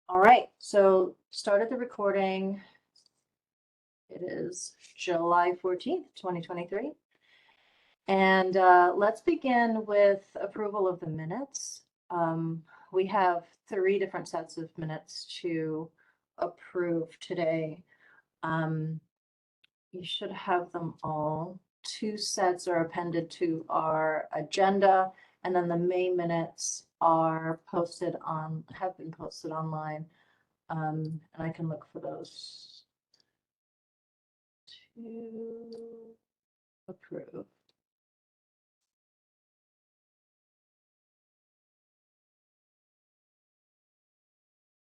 All right, so started the recording. It is July 14th, 2023. And let's begin with approval of the minutes. We have 3 different sets of minutes to approve today. You should have them all. 2 sets are appended to our agenda, and then the main minutes are have been posted online. And I can look for those to approve.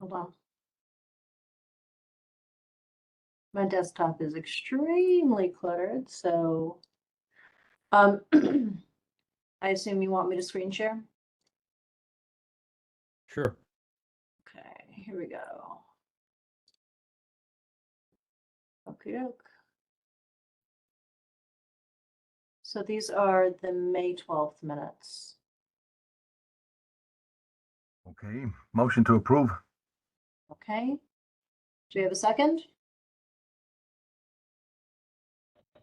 Hold on. My desktop is extremely cluttered, so I assume you want me to screen share? Sure. Okay, here we go. Okay. So these are the May 12th minutes. Okay, motion to approve. Okay. Do you have a second?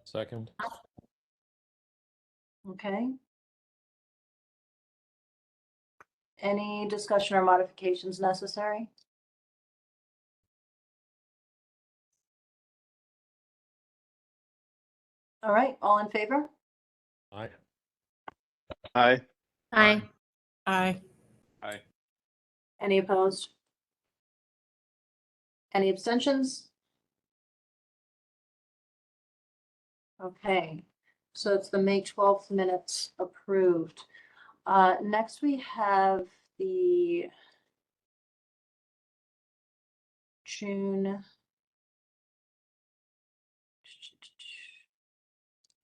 Second. Okay. Any discussion or modifications necessary? All right, all in favor? Aye. Aye. Aye. Aye. Any opposed? Any abstentions? Okay, so it's the May 12th minutes approved. Next we have the June.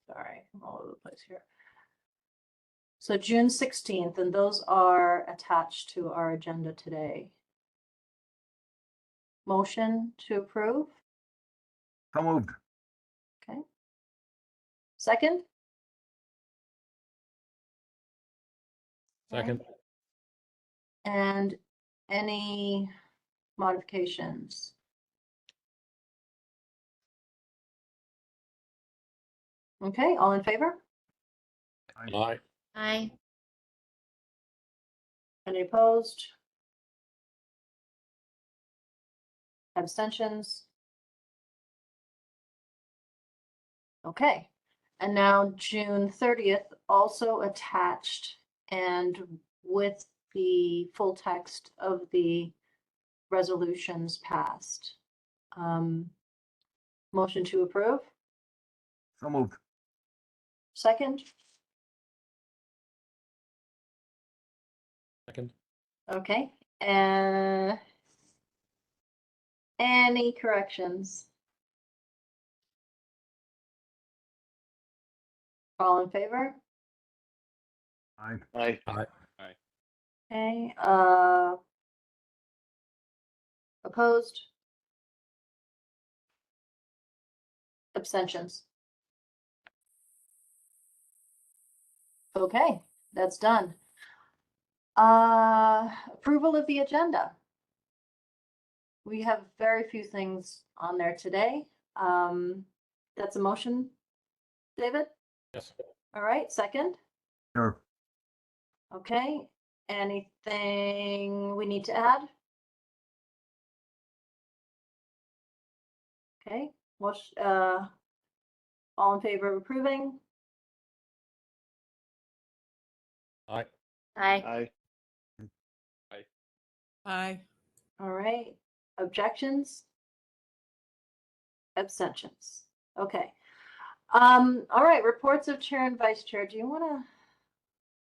Sorry, I'm all over the place here. So June 16th, and those are attached to our agenda today. Motion to approve? So moved. Okay. Second? Second. And any modifications? Okay, all in favor? Aye. Aye. Any opposed? Abstentions? Okay, and now June 30th, also attached and with the full text of the resolutions passed. Motion to approve? So moved. Second? Second. Okay, any corrections? All in favor? Aye. Aye. Aye. Okay, opposed? Abstentions? Okay, that's done. Approval of the agenda. We have very few things on there today. That's a motion, David? Yes. All right, second? Sure. Okay, anything we need to add? Okay, all in favor of approving? Aye. Aye. Aye. Aye. All right, objections? Abstentions? Okay. All right, reports of chair and vice chair. Do you want to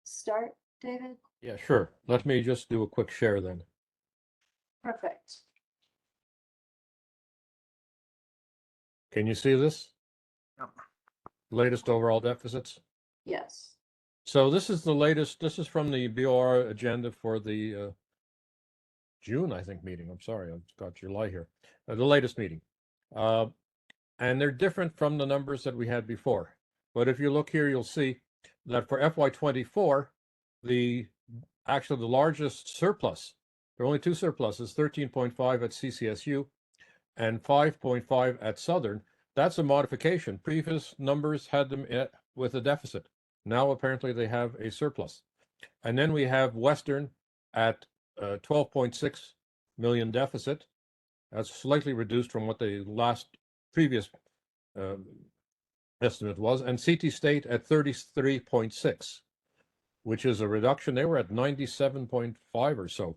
start, David? Yeah, sure. Let me just do a quick share then. Perfect. Can you see this? Yep. Latest overall deficits. Yes. So this is the latest. This is from the BOR agenda for the June, I think, meeting. I'm sorry, I've got July here. The latest meeting. And they're different from the numbers that we had before. But if you look here, you'll see that for FY24, actually the largest surplus There are only two surpluses, 13.5 at CCSU and 5.5 at Southern. That's a modification. Previous numbers had them with a deficit. Now apparently they have a surplus. And then we have Western at 12.6 million deficit. That's slightly reduced from what the previous estimate was, and CT State at 33.6, which is a reduction. They were at 97.5 or so.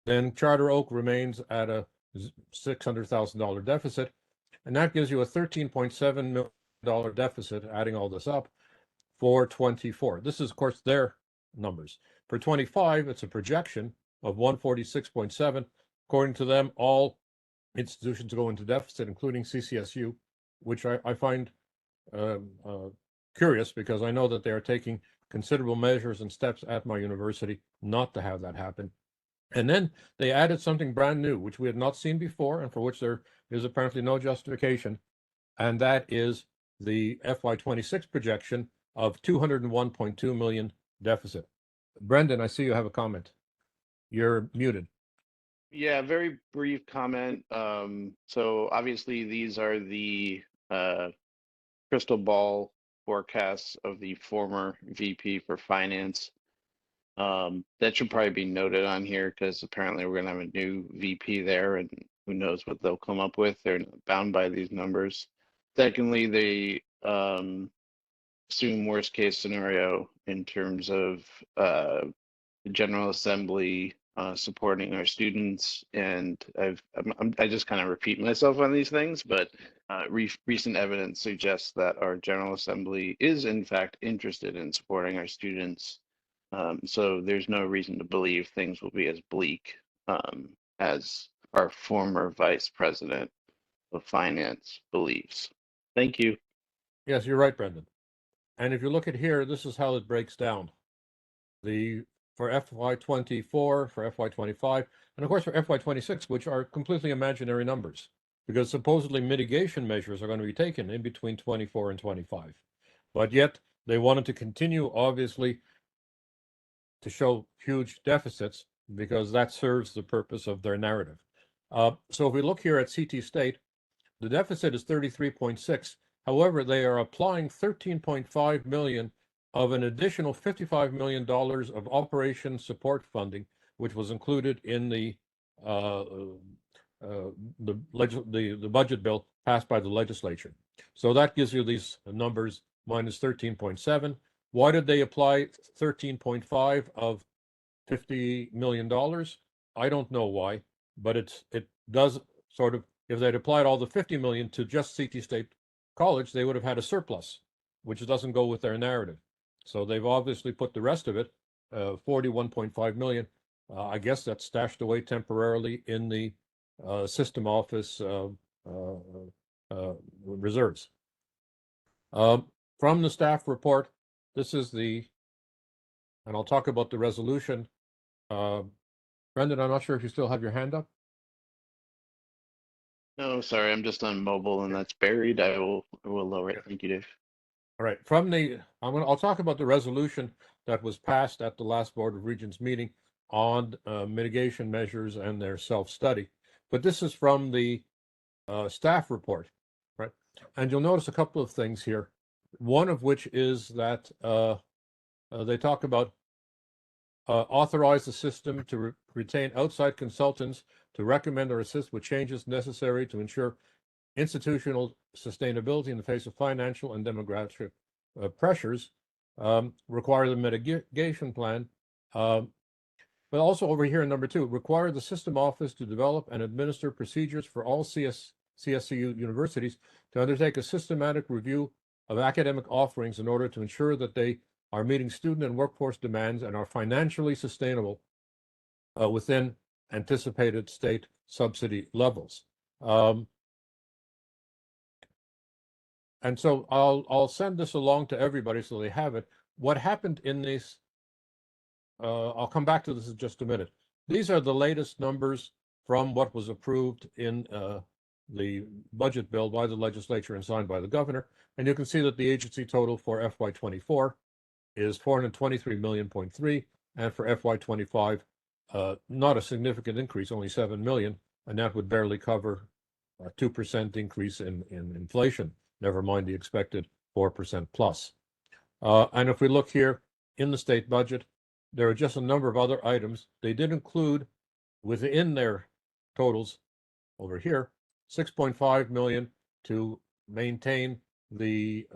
Then Charter Oak remains at a $600,000 deficit, and that gives you a $13.7 million deficit, adding all this up, for 24. This is, of course, their numbers. For 25, it's a projection of 146.7. According to them, all institutions go into deficit, including CCSU, which I find curious, because I know that they are taking considerable measures and steps at my university not to have that happen. And then they added something brand new, which we had not seen before, and for which there is apparently no justification, and that is the FY26 projection of 201.2 million deficit. Brendan, I see you have a comment. You're muted. Yeah, very brief comment. So obviously these are the crystal ball forecasts of the former VP for finance. That should probably be noted on here, because apparently we're gonna have a new VP there, and who knows what they'll come up with. They're not bound by these numbers. Secondly, they assume worst case scenario in terms of the General Assembly supporting our students, and I just kind of repeat myself on these things, but recent evidence suggests that our General Assembly is in fact interested in supporting our students. So there's no reason to believe things will be as bleak as our former Vice President of Finance believes. Thank you. Yes, you're right, Brendan. And if you look at here, this is how it breaks down. For FY24, for FY25, and of course for FY26, which are completely imaginary numbers, because supposedly mitigation measures are going to be taken in between 24 and 25. But yet they wanted to continue, obviously, to show huge deficits, because that serves the purpose of their narrative. So if we look here at CT State, the deficit is 33.6. However, they are applying 13.5 million of an additional $55 million of operation support funding, which was included in the budget bill passed by the legislature. So that gives you these numbers minus 13.7. Why did they apply 13.5 of $50 million? I don't know why, but it does sort of, if they'd applied all the 50 million to just CT State College, they would have had a surplus, which doesn't go with their narrative. So they've obviously put the rest of it, 41.5 million. I guess that's stashed away temporarily in the system office reserves. From the staff report, this is and I'll talk about the resolution. Brendan, I'm not sure if you still have your hand up. No, sorry, I'm just on mobile and that's buried. I will lower it. Thank you, Dave. All right, I'll talk about the resolution that was passed at the last Board of Regents meeting on mitigation measures and their self-study. But this is from the staff report, right? And you'll notice a couple of things here. One of which is that they talk about authorize the system to retain outside consultants to recommend or assist with changes necessary to ensure institutional sustainability in the face of financial and demographic pressures, require the mitigation plan, but also over here in number 2, require the system office to develop and administer procedures for all CSCU universities to undertake a systematic review of academic offerings in order to ensure that they are meeting student and workforce demands and are financially sustainable within anticipated state subsidy levels. And so I'll send this along to everybody so they have it. What happened in this, I'll come back to this in just a minute. These are the latest numbers from what was approved in the budget bill by the legislature and signed by the governor. And you can see that the agency total for FY24 is 423.3 million, and for FY25, not a significant increase, only 7 million, and that would barely cover a 2% increase in inflation, never mind the expected 4% plus. And if we look here in the state budget, there are just a number of other items. They did include within their totals over here, 6.5 million to maintain the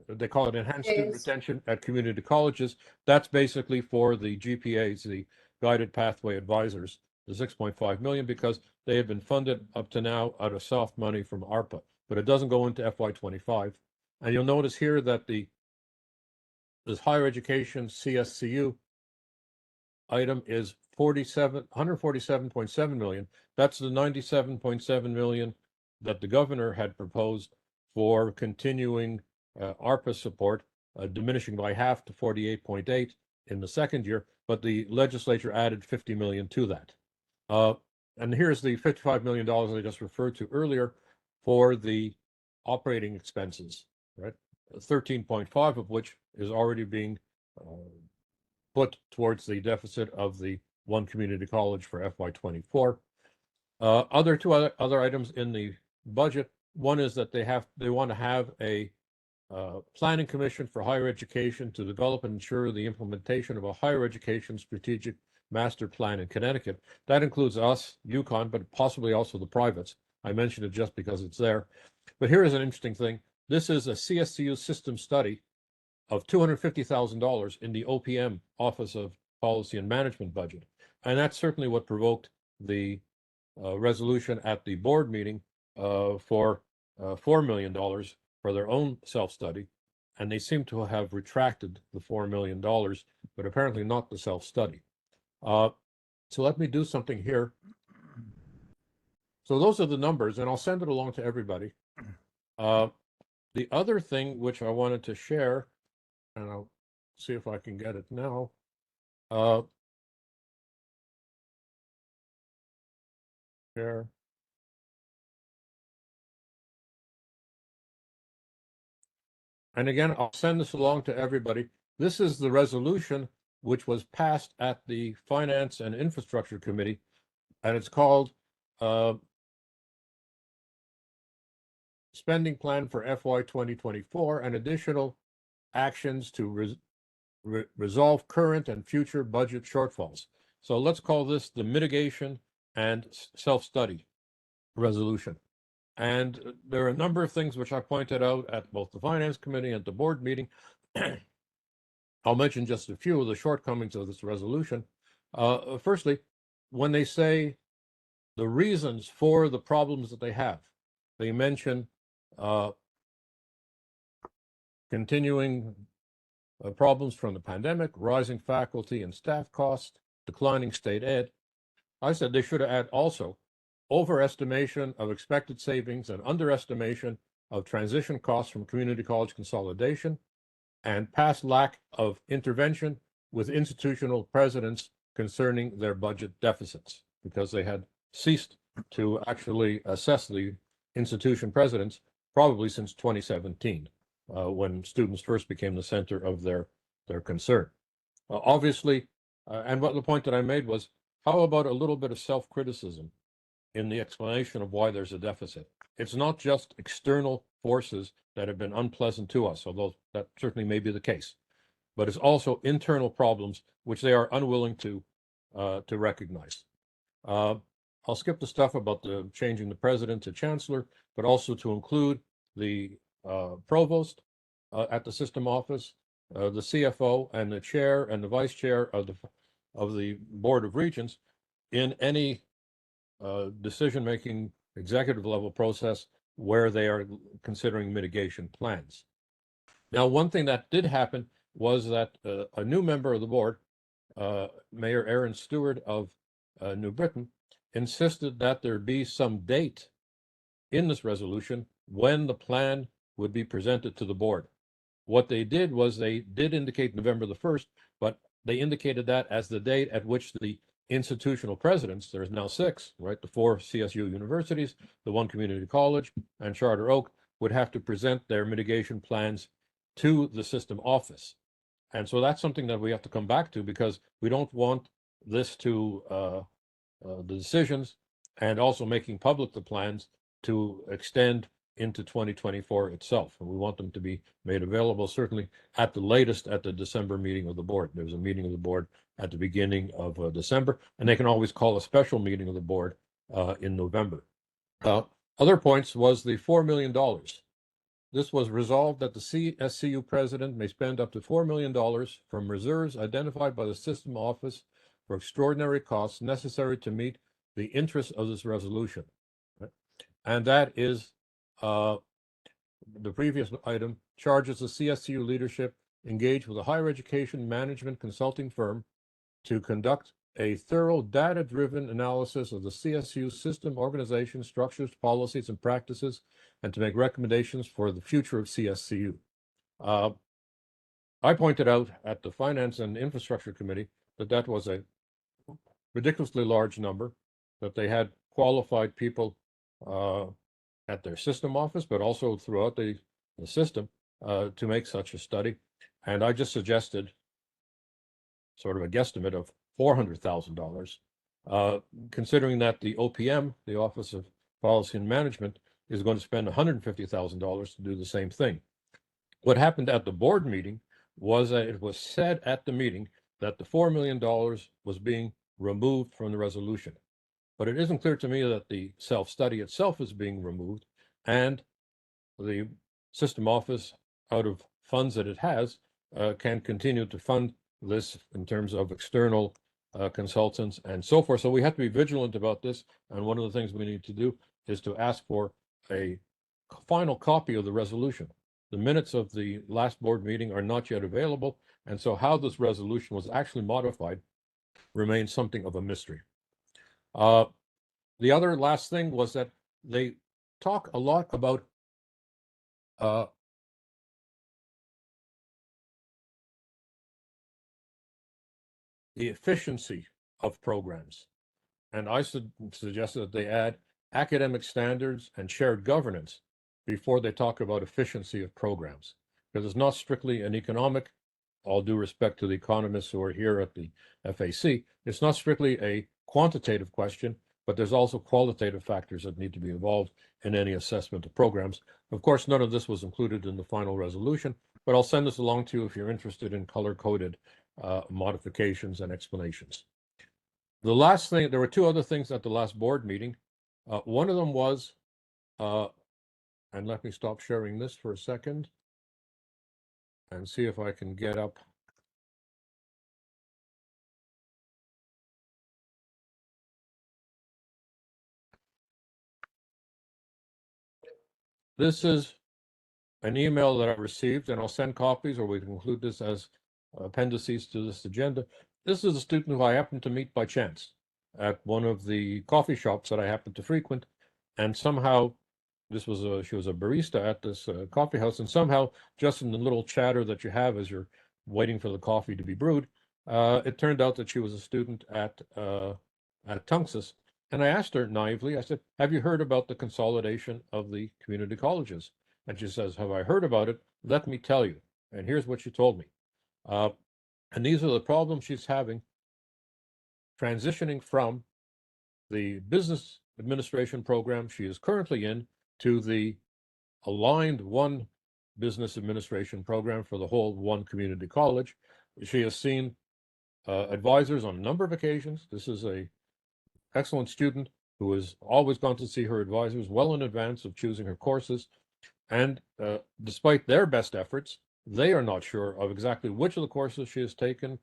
they call it enhanced student Yes. retention at community colleges. That's basically for the GPAs, the guided pathway advisors, the 6.5 million, because they had been funded up to now out of soft money from ARPA, but it doesn't go into FY25. And you'll notice here that this higher education CSCU item is 147.7 million. That's the 97.7 million that the governor had proposed for continuing ARPA support, diminishing by half to 48.8 in the second year, but the legislature added 50 million to that. And here's the $55 million I just referred to earlier for the operating expenses, right? 13.5 of which is already being put towards the deficit of the one community college for FY24. Two other items in the budget. One is that they want to have a planning commission for higher education to develop and ensure the implementation of a higher education strategic master plan in Connecticut. That includes us, UConn, but possibly also the privates. I mentioned it just because it's there. But here is an interesting thing. This is a CSCU system study of $250,000 in the OPM, Office of Policy and Management budget. And that's certainly what provoked the resolution at the board meeting for $4 million for their own self-study. And they seem to have retracted the $4 million, but apparently not the self-study. So let me do something here. So those are the numbers, and I'll send it along to everybody. The other thing which I wanted to share, and I'll see if I can get it now. Share. And again, I'll send this along to everybody. This is the resolution which was passed at the Finance and Infrastructure Committee, and it's called Spending Plan for FY 2024 and Additional Actions to Resolve Current and Future Budget Shortfalls. So let's call this the Mitigation and Self-Study Resolution. And there are a number of things which I pointed out at both the Finance Committee and the board meeting. I'll mention just a few of the shortcomings of this resolution. Firstly, when they say the reasons for the problems that they have, they mention continuing problems from the pandemic, rising faculty and staff costs, declining state aid. I said they should add also overestimation of expected savings and underestimation of transition costs from community college consolidation, and past lack of intervention with institutional presidents concerning their budget deficits, because they had ceased to actually assess the institution presidents probably since 2017, when students first became the center of their concern. Obviously, and what the point that I made was, how about a little bit of self-criticism in the explanation of why there's a deficit? It's not just external forces that have been unpleasant to us, although that certainly may be the case, but it's also internal problems which they are unwilling to recognize. I'll skip the stuff about the changing the president to chancellor, but also to include the provost at the system office, the CFO, and the chair and the vice chair of the Board of Regents in any decision-making executive level process where they are considering mitigation plans. Now, one thing that did happen was that a new member of the board, Mayor Aaron Stewart of New Britain, insisted that there be some date in this resolution when the plan would be presented to the board. What they did was they did indicate November the 1st, but they indicated that as the date at which the institutional presidents, there's now 6, right? The 4 CSU universities, the 1 community college, and Charter Oak would have to present their mitigation plans to the system office. And so that's something that we have to come back to, because we don't want this to the decisions and also making public the plans to extend into 2024 itself. And we want them to be made available certainly at the latest at the December meeting of the board. There's a meeting of the board at the beginning of December, and they can always call a special meeting of the board in November. Other points was the $4 million. This was resolved that the CSCU president may spend up to $4 million from reserves identified by the system office for extraordinary costs necessary to meet the interests of this resolution. Right? And that is the previous item charges the CSCU leadership engage with a higher education management consulting firm to conduct a thorough data-driven analysis of the CSU system, organization, structures, policies, and practices, and to make recommendations for the future of CSCU. I pointed out at the Finance and Infrastructure Committee that that was a ridiculously large number, that they had qualified people at their system office, but also throughout the system to make such a study. And I just suggested sort of a guesstimate of $400,000, considering that the OPM, the Office of Policy and Management, is going to spend $150,000 to do the same thing. What happened at the board meeting was that it was said at the meeting that the $4 million was being removed from the resolution. But it isn't clear to me that the self-study itself is being removed, and the system office, out of funds that it has, can continue to fund this in terms of external consultants and so forth. So we have to be vigilant about this. And one of the things we need to do is to ask for a final copy of the resolution. The minutes of the last board meeting are not yet available. And so how this resolution was actually modified remains something of a mystery. The other last thing was that they talk a lot about the efficiency of programs. And I suggested that they add academic standards and shared governance before they talk about efficiency of programs, because it's not strictly an economic, all due respect to the economists who are here at the FAC, it's not strictly a quantitative question, but there's also qualitative factors that need to be involved in any assessment of programs. Of course, none of this was included in the final resolution, but I'll send this along to you if you're interested in color-coded modifications and explanations. The last thing, there were two other things at the last board meeting. One of them was, and let me stop sharing this for a second and see if I can get up. This is an email that I received, and I'll send copies, or we can include this as appendices to this agenda. This is a student who I happened to meet by chance at one of the coffee shops that I happened to frequent, and somehow she was a barista at this coffee house, and somehow just in the little chatter that you have as you're waiting for the coffee to be brewed, it turned out that she was a student at Tunxus. And I asked her naively, I said, have you heard about the consolidation of the community colleges? And she says, have I heard about it? Let me tell you. And here's what she told me. And these are the problems she's having transitioning from the business administration program she is currently in to the aligned one business administration program for the whole one community college. She has seen advisors on a number of occasions. This is a excellent student who has always gone to see her advisors well in advance of choosing her courses. And despite their best efforts, they are not sure of exactly which of the courses she has taken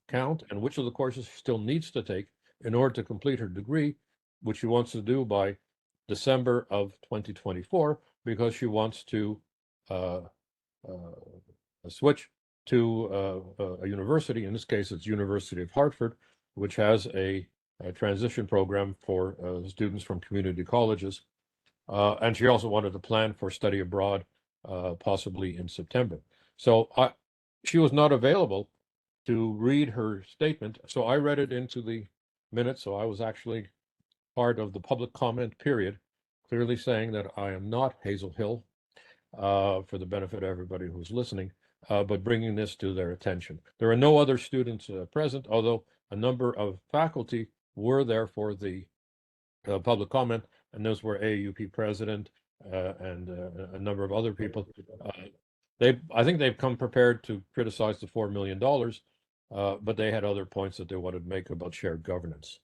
count and which of the courses she still needs to take in order to complete her degree, which she wants to do by December of 2024, because she wants to switch to a university. In this case, it's University of Hartford, which has a transition program for students from community colleges. And she also wanted to plan for study abroad, possibly in September. So she was not available to read her statement. So I read it into the minutes. So I was actually part of the public comment period, clearly saying that I am not Hazel Hill, for the benefit of everybody who's listening, but bringing this to their attention. There are no other students present, although a number of faculty were there for the public comment, and those were AUP president and a number of other people. I think they've come prepared to criticize the $4 million, but they had other points that they wanted to make about shared governance.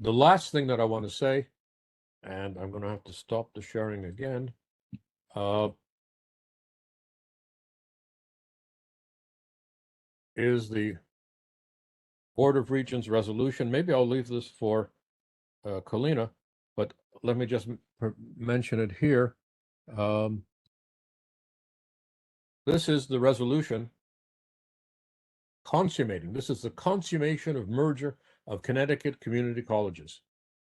The last thing that I want to say, and I'm going to have to stop the sharing again, is the Board of Regents resolution. Maybe I'll leave this for Kalina, but let me just mention it here. This is the resolution consummating. This is the consummation of merger of Connecticut community colleges.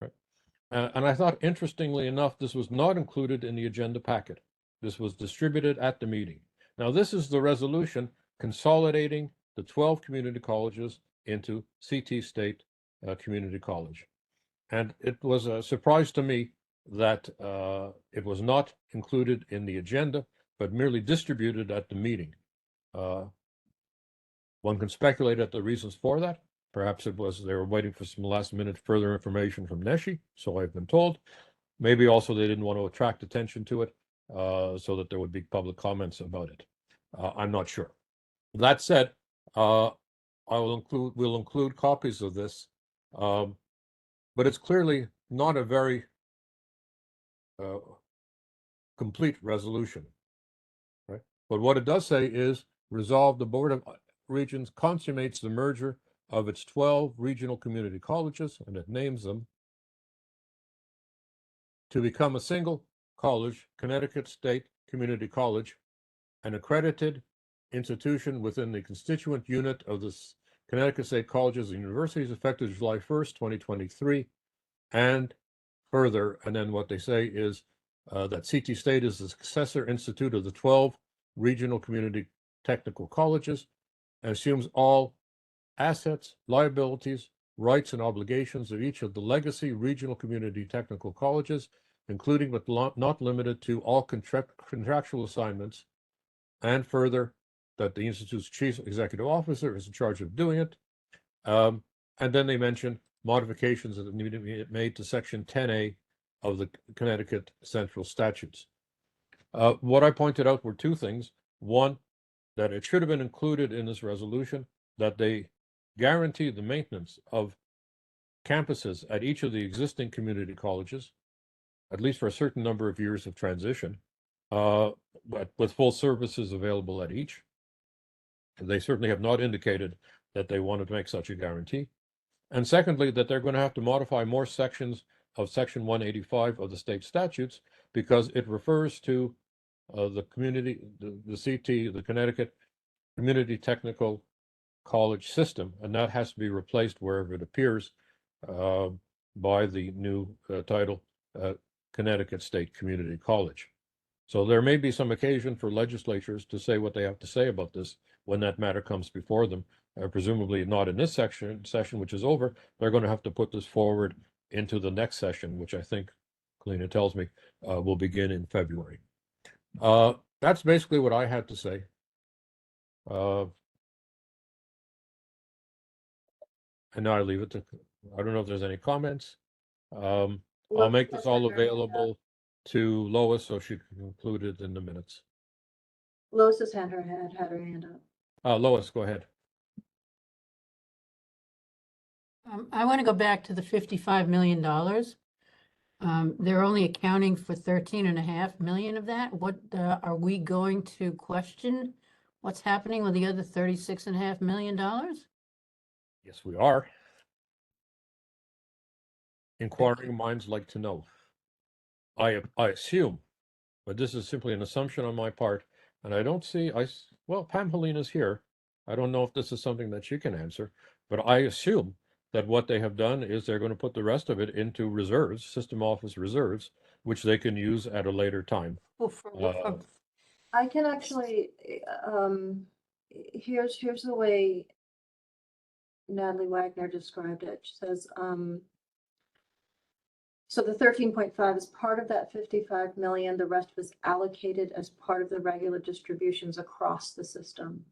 Right? And I thought, interestingly enough, this was not included in the agenda packet. This was distributed at the meeting. Now, this is the resolution consolidating the 12 community colleges into CT State Community College. And it was a surprise to me that it was not included in the agenda, but merely distributed at the meeting. One can speculate at the reasons for that. Perhaps it was they were waiting for some last minute further information from Neshi, so I've been told. Maybe also they didn't want to attract attention to it so that there would be public comments about it. I'm not sure. That said, we'll include copies of this, but it's clearly not a very complete resolution, right? But what it does say is resolve the Board of Regents consummates the merger of its 12 regional community colleges, and it names them, to become a single college, Connecticut State Community College, an accredited institution within the constituent unit of the Connecticut State Colleges and Universities effective July 1st, 2023, and further, and then what they say is that CT State is the successor institute of the 12 regional community technical colleges and assumes all assets, liabilities, rights, and obligations of each of the legacy regional community technical colleges, including but not limited to all contractual assignments, and further, that the Institute's chief executive officer is in charge of doing it. And then they mention modifications that need to be made to Section 10A of the Connecticut Central Statutes. What I pointed out were two things. One, that it should have been included in this resolution, that they guarantee the maintenance of campuses at each of the existing community colleges, at least for a certain number of years of transition, but with full services available at each. They certainly have not indicated that they wanted to make such a guarantee. And secondly, that they're going to have to modify more sections of Section 185 of the state statutes because it refers to the community, the CT, the Connecticut Community Technical College system, and that has to be replaced wherever it appears by the new title, Connecticut State Community College. So there may be some occasion for legislatures to say what they have to say about this when that matter comes before them. Presumably not in this session, which is over. They're going to have to put this forward into the next session, which I think, Kalina tells me, will begin in February. That's basically what I had to say. And now I leave it to, I don't know if there's any comments. I'll make this all available to Lois so she can include it in the minutes. Lois has had her hand up. Lois, go ahead. I want to go back to the $55 million. They're only accounting for 13.5 million of that. What are we going to question? What's happening with the other $36.5 million? Yes, we are. Inquiring minds like to know. I assume, but this is simply an assumption on my part, and I don't see, well, Pam Helina's here. I don't know if this is something that she can answer, but I assume that what they have done is they're going to put the rest of it into reserves, system office reserves, which they can use at a later time. I can actually, here's the way Natalie Wagner described it. She says, so the 13.5 is part of that 55 million. The rest was allocated as part of the regular distributions across the system.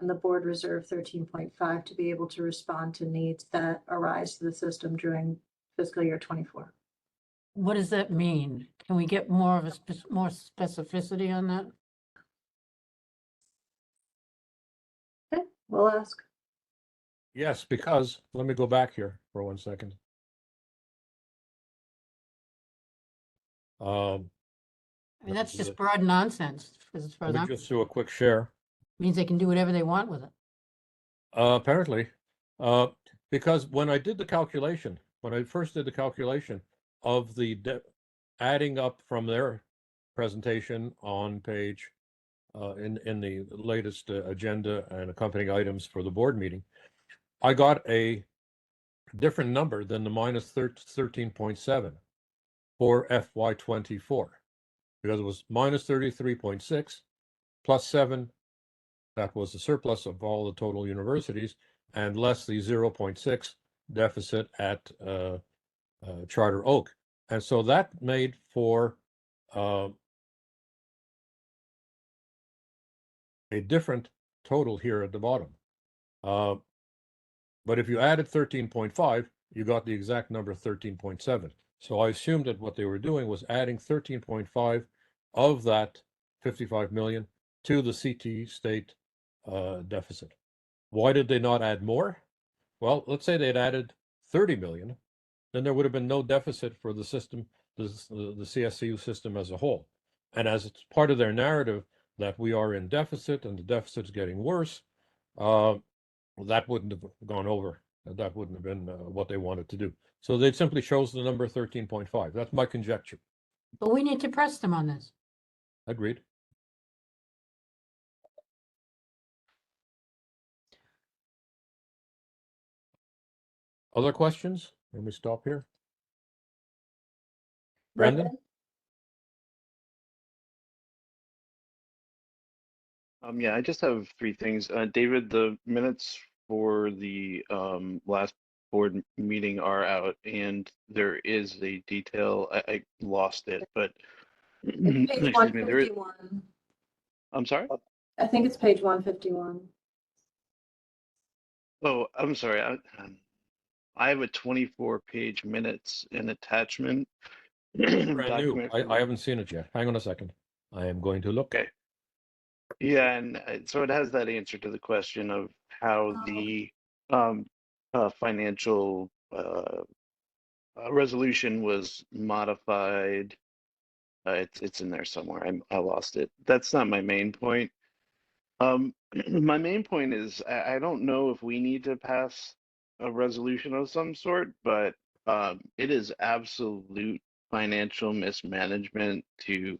and the board reserved 13.5 to be able to respond to needs that arise to the system during fiscal year 24. What does that mean? Can we get more of a more specificity on that? Okay, we'll ask. Yes, because, let me go back here for 1 second. I mean, that's Is just it- broad nonsense, as far as Let I'm, me just do a quick share. means they can do whatever they want with it. Apparently, because when I did the calculation, when I first did the calculation of the adding up from their presentation on page in the latest agenda and accompanying items for the board meeting, I got a different number than the minus 13.7 for FY24, because it was minus 33.6 plus 7. That was the surplus of all the total universities, and less the 0.6 deficit at Charter Oak. And so that made for a different total here at the bottom. But if you added 13.5, you got the exact number 13.7. So I assumed that what they were doing was adding 13.5 of that 55 million to the CT state deficit. Why did they not add more? Well, let's say they'd added 30 million, then there would have been no deficit for the system, the CSCU system as a whole. And as it's part of their narrative that we are in deficit and the deficit's getting worse, that wouldn't have gone over. That wouldn't have been what they wanted to do. So they simply chose the number 13.5. That's my conjecture. But we need to press them on this. Agreed. Other questions? Let me stop here. Brendan? Yeah, I just have three things. David, the minutes for the last board meeting are out, and there is a detail. I lost it, but It's page excuse me, there is. 151. I'm sorry. I think it's page 151. Oh, I'm sorry. I have a 24-page minutes and attachment Brand new. document. I haven't seen it yet. Hang on a second. I am going to look. Okay. Yeah, and so it has that answer to the question of how the financial resolution was modified. It's in there somewhere. I lost it. That's not my main point. My main point is I don't know if we need to pass a resolution of some sort, but it is absolute financial mismanagement to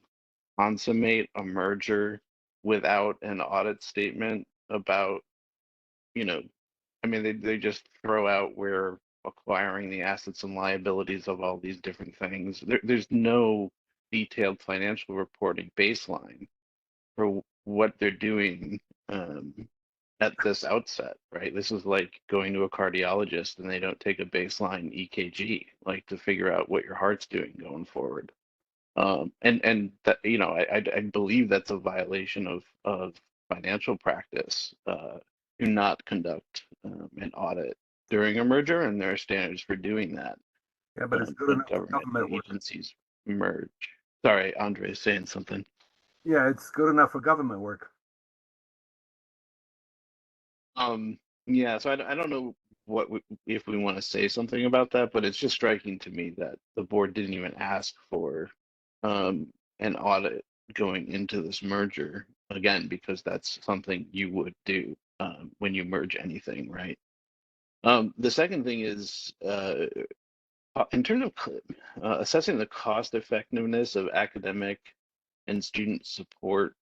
consummate a merger without an audit statement about, I mean, they just throw out we're acquiring the assets and liabilities of all these different things. There's no detailed financial reporting baseline for what they're doing at this outset, right? This is like going to a cardiologist and they don't take a baseline EKG, like to figure out what your heart's doing going forward. And that, I believe that's a violation of financial practice to not conduct an audit during a merger, and there are standards for doing that. Yeah, but it's good when enough for government work. agencies merge. Sorry, Andre is saying something. Yeah, it's good enough for government work. Yeah, so I don't know if we want to say something about that, but it's just striking to me that the board didn't even ask for an audit going into this merger again, because that's something you would do when you merge anything, right? The second thing is in terms of assessing the cost effectiveness of academic and student support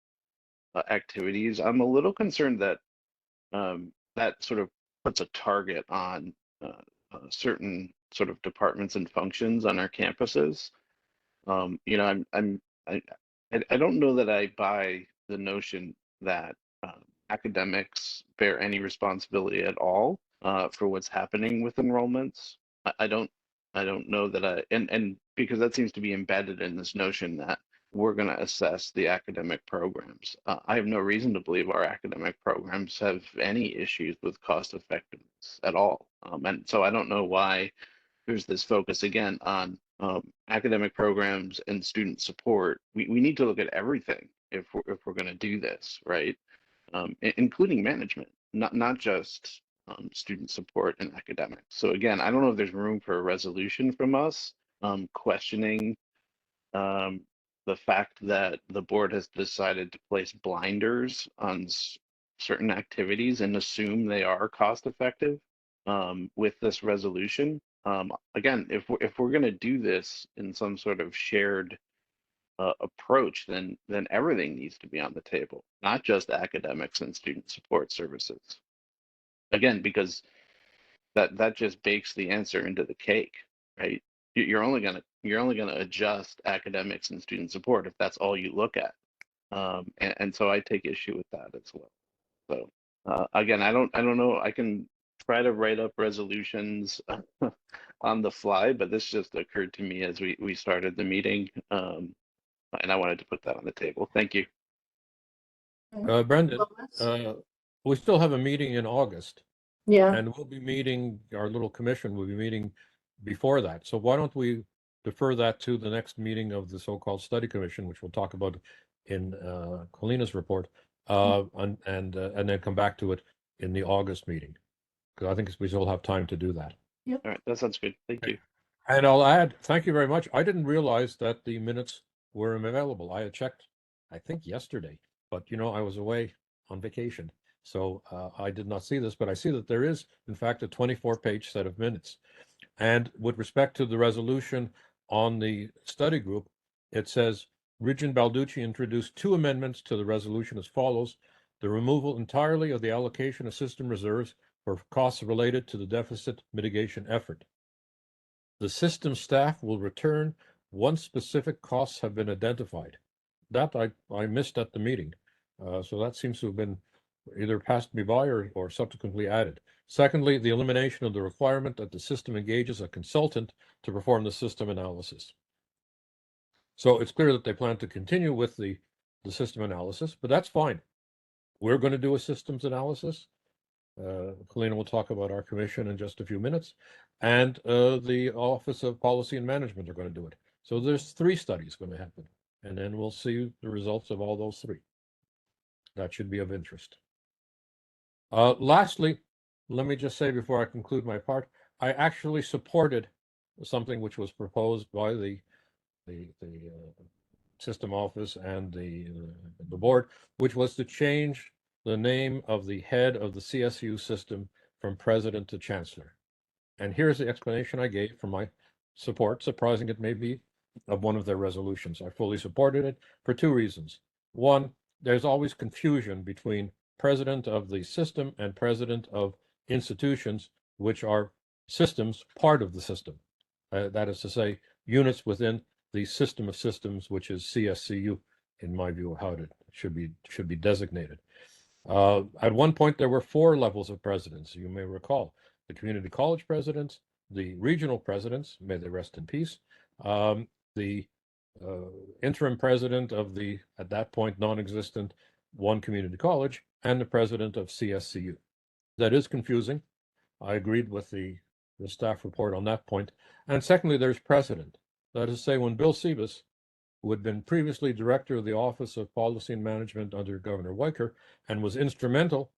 activities, I'm a little concerned that that sort of puts a target on certain sort of departments and functions on our campuses. I don't know that I buy the notion that academics bear any responsibility at all for what's happening with enrollments. I don't know that and because that seems to be embedded in this notion that we're going to assess the academic programs. I have no reason to believe our academic programs have any issues with cost effectiveness at all. And so I don't know why there's this focus again on academic programs and student support. We need to look at everything if we're going to do this, right? Including management, not just student support and academics. So again, I don't know if there's room for a resolution from us questioning the fact that the board has decided to place blinders on certain activities and assume they are cost effective with this resolution. Again, if we're going to do this in some sort of shared approach, then everything needs to be on the table, not just academics and student support services. Again, because that just bakes the answer into the cake, right? You're only gonna adjust academics and student support if that's all you look at, and so I take issue with that as well. So again, I don't know. I can try to write up resolutions on the fly, but this just occurred to me as we started the meeting, and I wanted to put that on the table. Thank you. Brendan, Lois? we still have a meeting in August, Yeah, and we'll be meeting, our little commission will be meeting before that. So why don't we defer that to the next meeting of the so-called study commission, which we'll talk about in Colina's report, and then come back to it in the August meeting, because I think we still have time to do that. All right, that sounds good. Thank you. And I'll add, thank you very much. I didn't realize that the minutes were available. I had checked, I think yesterday, but I was away on vacation. So I did not see this, but I see that there is, in fact, a 24-page set of minutes. And with respect to the resolution on the study group, it says, Regent Balducci introduced 2 amendments to the resolution as follows: the removal entirely of the allocation of system reserves for costs related to the deficit mitigation effort. The system staff will return once specific costs have been identified. That I missed at the meeting. So that seems to have been either passed me by or subsequently added. Secondly, the elimination of the requirement that the system engages a consultant to perform the system analysis. So it's clear that they plan to continue with the system analysis, but that's fine. We're going to do a systems analysis. Colina will talk about our commission in just a few minutes, and the Office of Policy and Management are going to do it. So there's 3 studies going to happen, and then we'll see the results of all those 3. That should be of interest. Lastly, let me just say before I conclude my part, I actually supported something which was proposed by the system office and the board, which was to change the name of the head of the CSU system from president to chancellor. And here's the explanation I gave for my support, surprising it may be, of one of their resolutions. I fully supported it for 2 reasons. One, there's always confusion between president of the system and president of institutions, which are systems part of the system. That is to say, units within the system of systems, which is CSCU, in my view, how it should be designated. At one point, there were 4 levels of presidents, you may recall: the community college presidents, the regional presidents, may they rest in peace, the interim president of the, at that point, non-existent one community college, and the president of CSCU. That is confusing. I agreed with the staff report on that point. And secondly, there's precedent. That is to say, when Bill Sebas, who had been previously director of the Office of Policy and Management under Governor Weicker, and was instrumental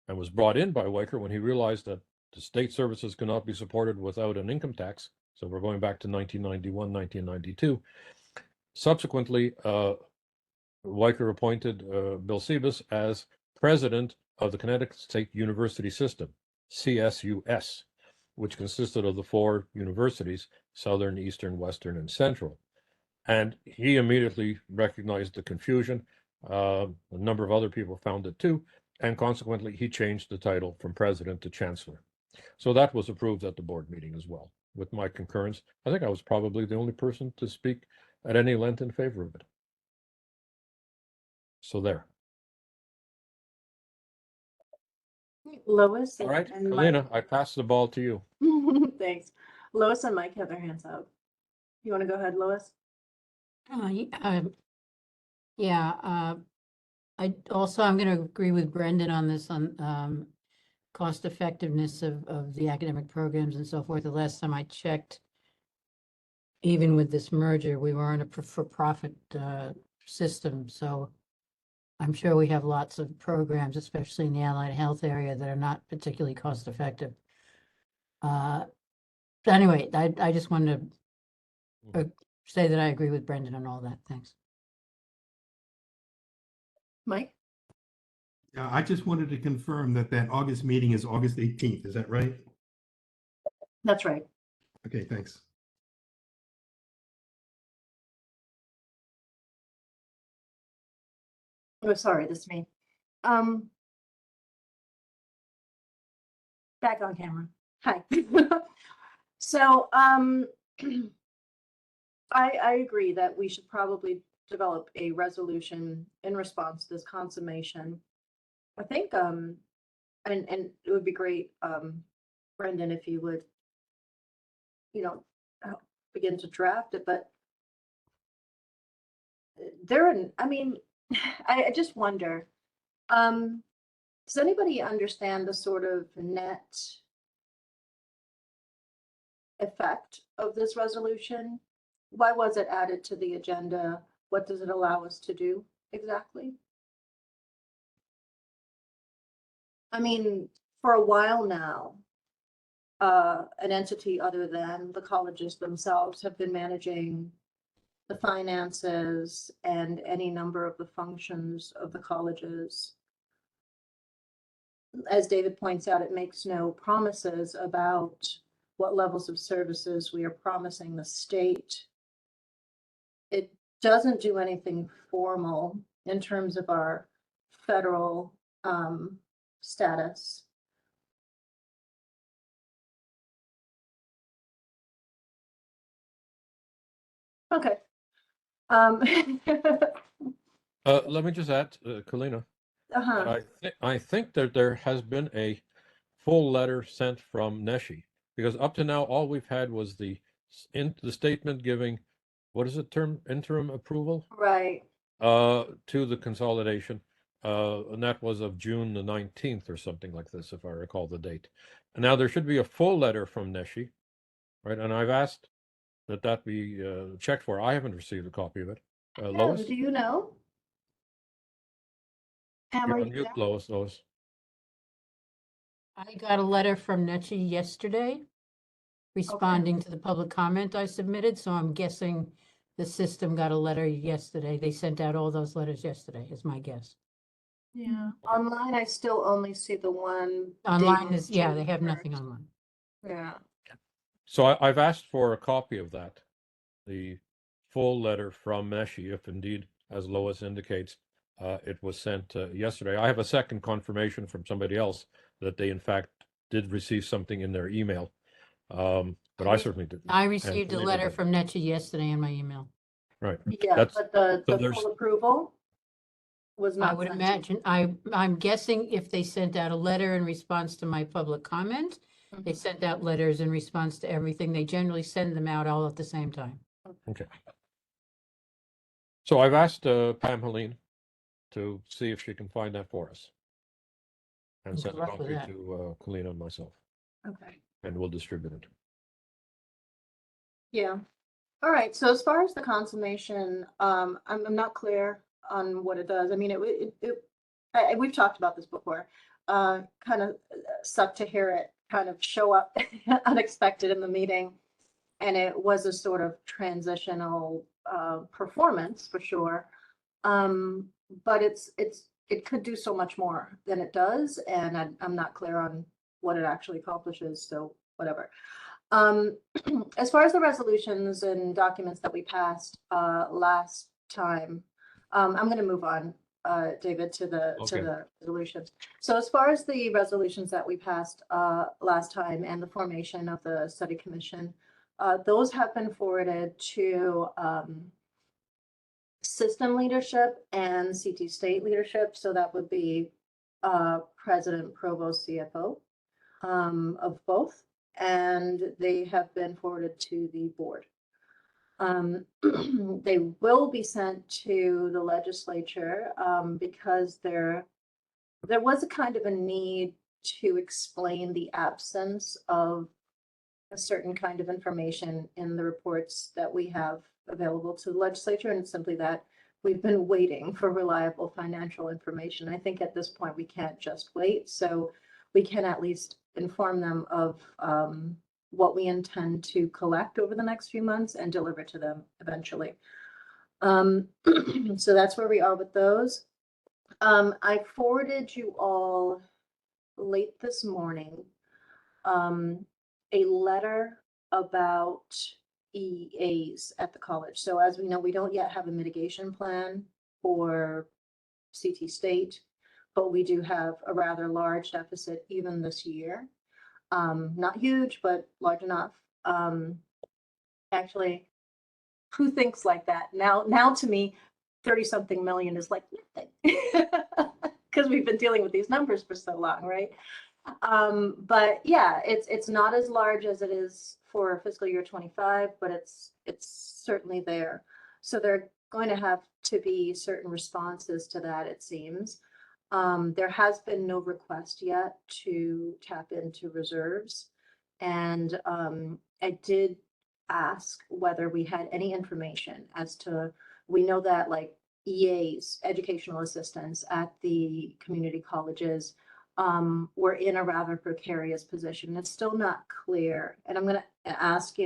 and was brought in by Weicker when he realized that the state services cannot be supported without an income tax. So we're going back to 1991, 1992. Subsequently, Weicker appointed Bill Sebas as president of the Connecticut State University System, CSUS, which consisted of the 4 universities, Southern, Eastern, Western, and Central. And he immediately recognized the confusion. A number of other people found it too. And consequently, he changed the title from president to chancellor. So that was approved at the board meeting as well, with my concurrence. I think I was probably the only person to speak at any length in favor of it. So there. Lois All right, and Mike. Colina, I pass the ball to you. Thanks. Lois and Mike have their hands up. You want to go ahead, Lois? Yeah, I'm going to agree with Brendan on this, on cost effectiveness of the academic programs and so forth. The last time I checked, even with this merger, we were in a for-profit system, so I'm sure we have lots of programs, especially in the allied health area, that are not particularly cost effective. But anyway, I just wanted to say that I agree with Brendan on all that. Thanks. Mike? I just wanted to confirm that August meeting is August 18th. Is that right? That's right. Okay, thanks. Oh, sorry, this is me. Back on camera. Hi. So, I agree that we should probably develop a resolution in response to this consummation. I think, and it would be great, Brendan, if you would, help begin to draft it, but I mean, I just wonder, does anybody understand the sort of net effect of this resolution? Why was it added to the agenda? What does it allow us to do exactly? I mean, for a while now, an entity other than the colleges themselves have been managing the finances and any number of the functions of the colleges. As David points out, it makes no promises about what levels of services we are promising the state. It doesn't do anything formal in terms of our federal status. Okay. Let me just add, Kalina, Uh-huh. I think that there has been a full letter sent from Neshi, because up to now, all we've had was the statement giving, what is the term, interim approval Right. to the consolidation. And that was of June the 19th or something like this, if I recall the date. And now there should be a full letter from Neshi, right? And I've asked that be checked for. I haven't received a copy of it. Lois? Do you know? Pam, You're are on you mute, there? Lois. I got a letter from Nechi yesterday responding to the public comment I submitted, so I'm guessing the system got a letter yesterday. They sent out all those letters yesterday, is my guess. Yeah. Online, I still only see the one. Online dated is, yeah, they June have nothing 1st. online. Yeah. So I've asked for a copy of that, the full letter from Neshi, if indeed, as Lois indicates, it was sent yesterday. I have a second confirmation from somebody else that they in fact did receive something in their email. But I certainly didn't. I And received a Kalina letter didn't. from Nechi yesterday in my email. Right. Yeah, That's, but the so there's, full approval was not. I would sent. imagine, I'm guessing if they sent out a letter in response to my public comment, they Mhm. sent out letters in response to everything. They generally send them out all at the same time. okay. So I've asked Pam Helene to see if she can find that for us. And Good send a luck with copy that. to Kalina and myself, Okay. and we'll distribute it. Yeah. All right. So as far as the consummation, I'm not clear on what it does. I mean, we've talked about this before. Kind of sucked to hear it kind of show up unexpected in the meeting. And it was a sort of transitional performance for sure. But it could do so much more than it does, and I'm not clear on what it actually accomplishes, so whatever. As far as the resolutions and documents that we passed last time, I'm going to move on, David, to the Okay. resolutions. So as far as the resolutions that we passed last time and the formation of the study commission, those have been forwarded to system leadership and CT state leadership. So that would be president, provost, CFO of both. And they have been forwarded to the board. They will be sent to the legislature, because there was a kind of a need to explain the absence of a certain kind of information in the reports that we have available to the legislature, and it's simply that we've been waiting for reliable financial information. I think at this point, we can't just wait, so we can at least inform them of what we intend to collect over the next few months and deliver to them eventually. So that's where we are with those. I forwarded you all late this morning a letter about EAs at the college. So as we know, we don't yet have a mitigation plan for CT State, but we do have a rather large deficit even this year. Not huge, but large enough. Actually, who thinks like that? Now to me, 30-something million is like nothing. Because we've been dealing with these numbers for so long, right? But yeah, it's not as large as it is for fiscal year 25, but it's certainly there. So there are going to have to be certain responses to that, it seems. There has been no request yet to tap into reserves. And I did ask whether we had any information as to, we know that like EAs, educational assistants at the community colleges, were in a rather precarious position. It's still not clear. And I'm going to ask,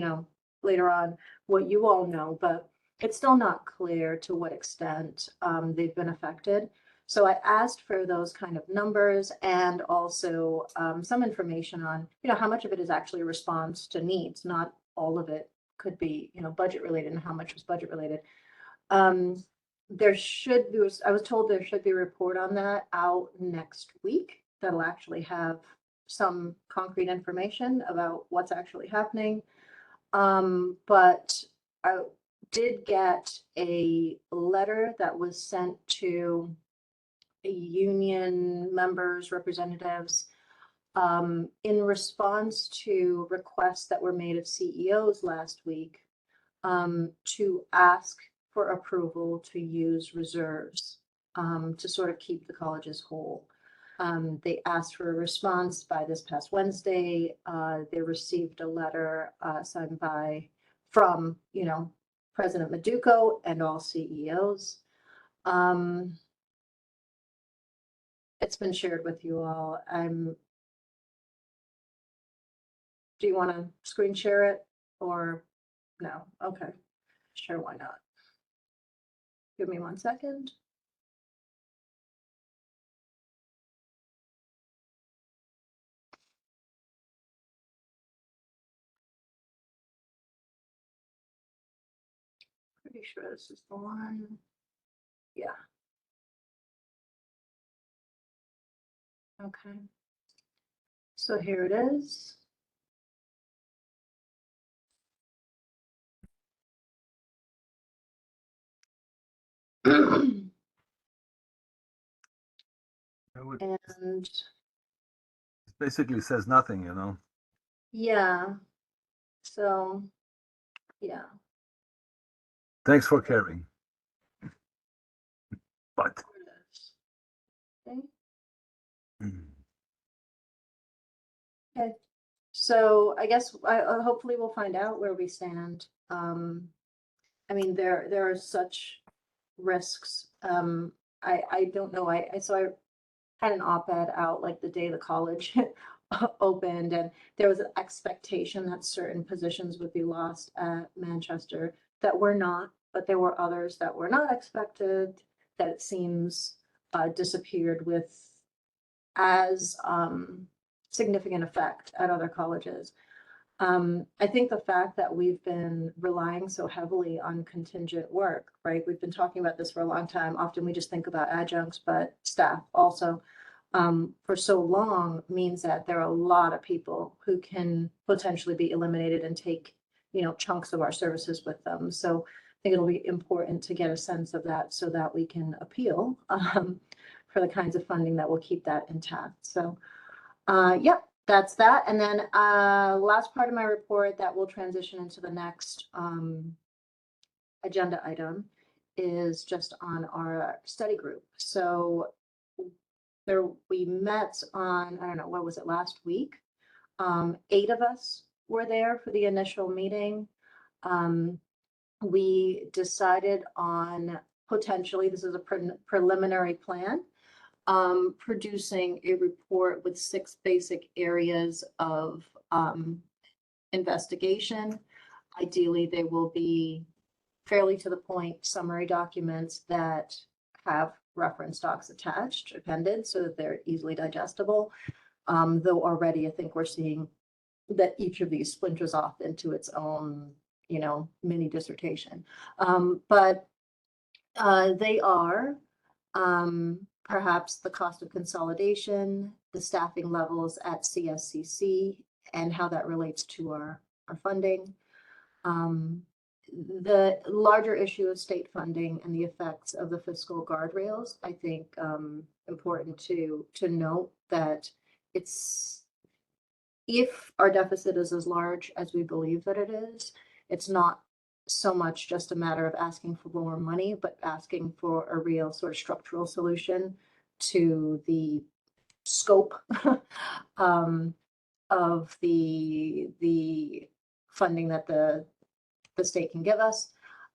later on what you all know, but it's still not clear to what extent they've been affected. So I asked for those kind of numbers and also some information on, how much of it is actually a response to needs. Not all of it could be, budget related, and how much was budget related. There should be, I was told there should be a report on that out next week that'll actually have some concrete information about what's actually happening. But I did get a letter that was sent to union members, representatives, in response to requests that were made of CEOs last week, to ask for approval to use reserves to sort of keep the colleges whole. They asked for a response by this past Wednesday. They received a letter signed from President Maduco and all CEOs. It's been shared with you all. Do you want to screen share it or no? Okay, sure, why not? Give me 1 second. Pretty sure this is the one. Yeah. Okay. So here it is. And It basically says nothing, yeah, so yeah. Thanks for caring. But Here it is. Okay. Okay, so I guess hopefully we'll find out where we stand. I mean, there are such risks. I don't know. I had an op-ed out like the day the college opened, and there was an expectation that certain positions would be lost at Manchester that were not, but there were others that were not expected that it seems disappeared with as significant effect at other colleges. I think the fact that we've been relying so heavily on contingent work, right? We've been talking about this for a long time. Often we just think about adjuncts, but staff also for so long means that there are a lot of people who can potentially be eliminated and take, chunks of our services with them. So I think it'll be important to get a sense of that so that we can appeal for the kinds of funding that will keep that intact. So, yep. That's that. And then last part of my report that will transition into the next agenda item is just on our study group. So we met on, I don't know, what was it, last week? 8 of us were there for the initial meeting. We decided on potentially, this is a preliminary plan, producing a report with 6 basic areas of investigation. Ideally, they will be fairly to the point summary documents that have reference docs attached, appended, so that they're easily digestible. Though already I think we're seeing that each of these splinters off into its own, mini dissertation. But they are perhaps the cost of consolidation, the staffing levels at CSCC, and how that relates to our funding. The larger issue of state funding and the effects of the fiscal guardrails, I think important to note that if our deficit is as large as we believe that it is, it's not so much just a matter of asking for more money, but asking for a real sort of structural solution to the scope of the funding that the state can give us.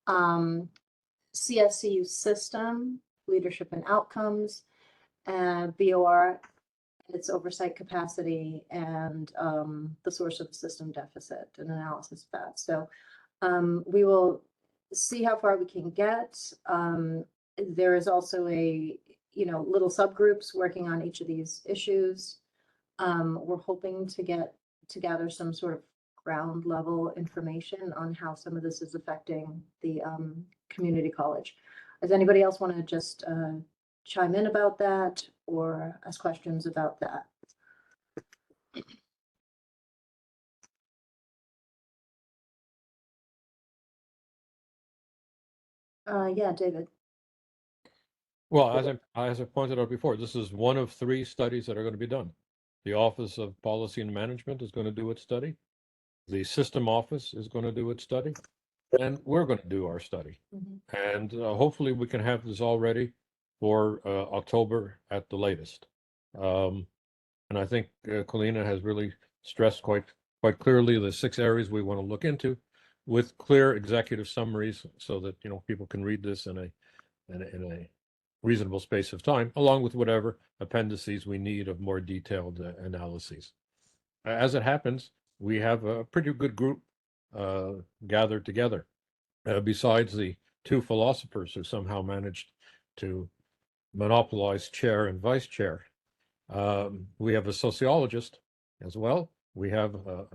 CSCU system, leadership and outcomes, BOR, its oversight capacity, and the source of the system deficit and analysis of that. So we will see how far we can get. There is also little subgroups working on each of these issues. We're hoping to gather some sort of ground level information on how some of this is affecting the community college. Does anybody else want to just chime in about that or ask questions about that? Yeah, David. Well, as I pointed out before, this is one of 3 studies that are going to be done. The Office of Policy and Management is going to do its study. The System Office is going to do its study. And we're going to do our study. And hopefully we can have this all ready for October at the latest. And I think Colina has really stressed quite clearly the 6 areas we want to look into, with clear executive summaries so that people can read this in a reasonable space of time, along with whatever appendices we need of more detailed analyses. As it happens, we have a pretty good group gathered together. Besides the 2 philosophers who somehow managed to monopolize chair and vice chair, we have a sociologist as well. We have a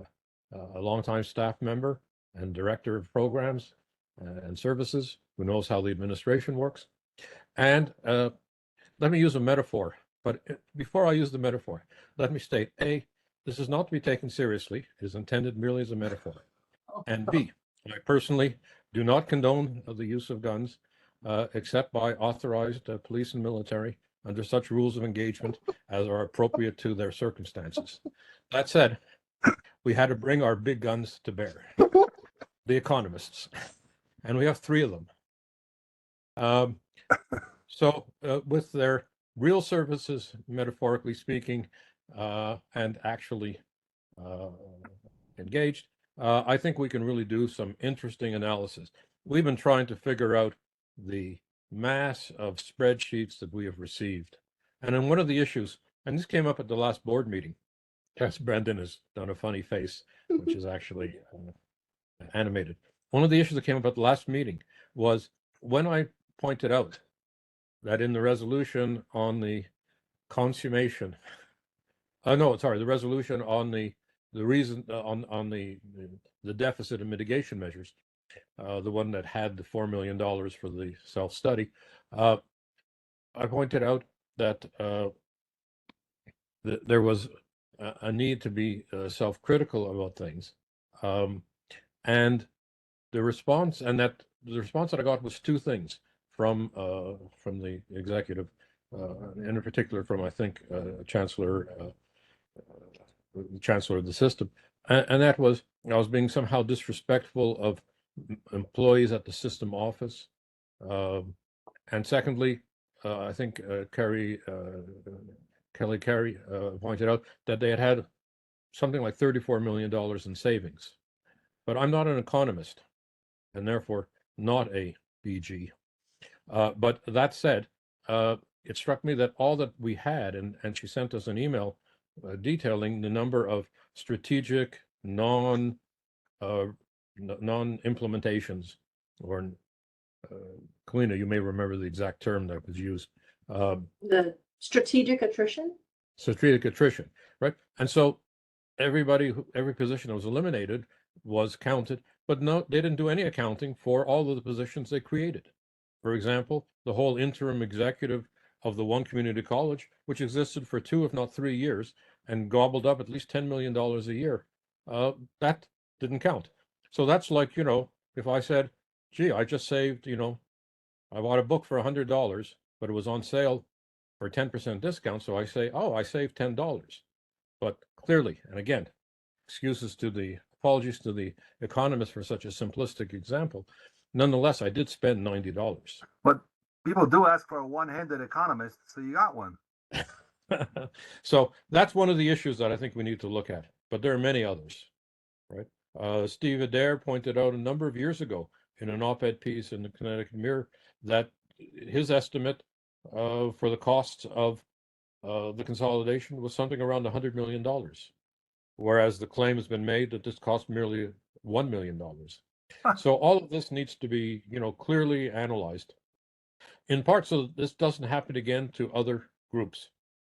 longtime staff member and director of programs and services who knows how the administration works. And let me use a metaphor, but before I use the metaphor, let me state, A, this is not to be taken seriously. It is intended merely as a metaphor. And B, I personally do not condone the use of guns except by authorized police and military under such rules of engagement as are appropriate to their circumstances. That said, we had to bring our big guns to bear, the economists, and we have 3 of them. So with their real services, metaphorically speaking, and actually engaged, I think we can really do some interesting analysis. We've been trying to figure out the mass of spreadsheets that we have received. And in one of the issues, and this came up at the last board meeting, yes, Brendan has done a funny face, which is actually animated. One of the issues that came up at the last meeting was when I pointed out that in the resolution on the consummation, the resolution on the reason on the deficit and mitigation measures, the one that had the $4 million for the self-study, I pointed out that there was a need to be self-critical about things, and the response that I got was 2 things from the executive, and in particular from, I think, Chancellor of the system, and that was I was being somehow disrespectful of employees at the system office. And secondly, I think Kelly Carey pointed out that they had something like $34 million in savings. But I'm not an economist and therefore not a BG. But that said, it struck me that all that we had, and she sent us an email detailing the number of strategic non-implementations, or Kalina, you may remember the exact term that was used. The strategic attrition? Strategic attrition, right? And so every position that was eliminated was counted, but no, they didn't do any accounting for all of the positions they created. For example, the whole interim executive of the one community college, which existed for 2, if not 3 years, and gobbled up at least $10 million a year, that didn't count. So that's like, if I said, gee, I just saved, I bought a book for $100, but it was on sale for 10% discount. So I say, oh, I saved $10. But clearly, and again, apologies to the economist for such a simplistic example. Nonetheless, I did spend $90. But people do ask for a one-handed economist, so you got one. So that's one of the issues that I think we need to look at, but there are many others, right? Steve Adair pointed out a number of years ago in an op-ed piece in the Connecticut Mirror that his estimate for the costs of the consolidation was something around $100 million, whereas the claim has been made that this cost merely $1 million. So all of this needs to be, clearly analyzed, in part so this doesn't happen again to other groups,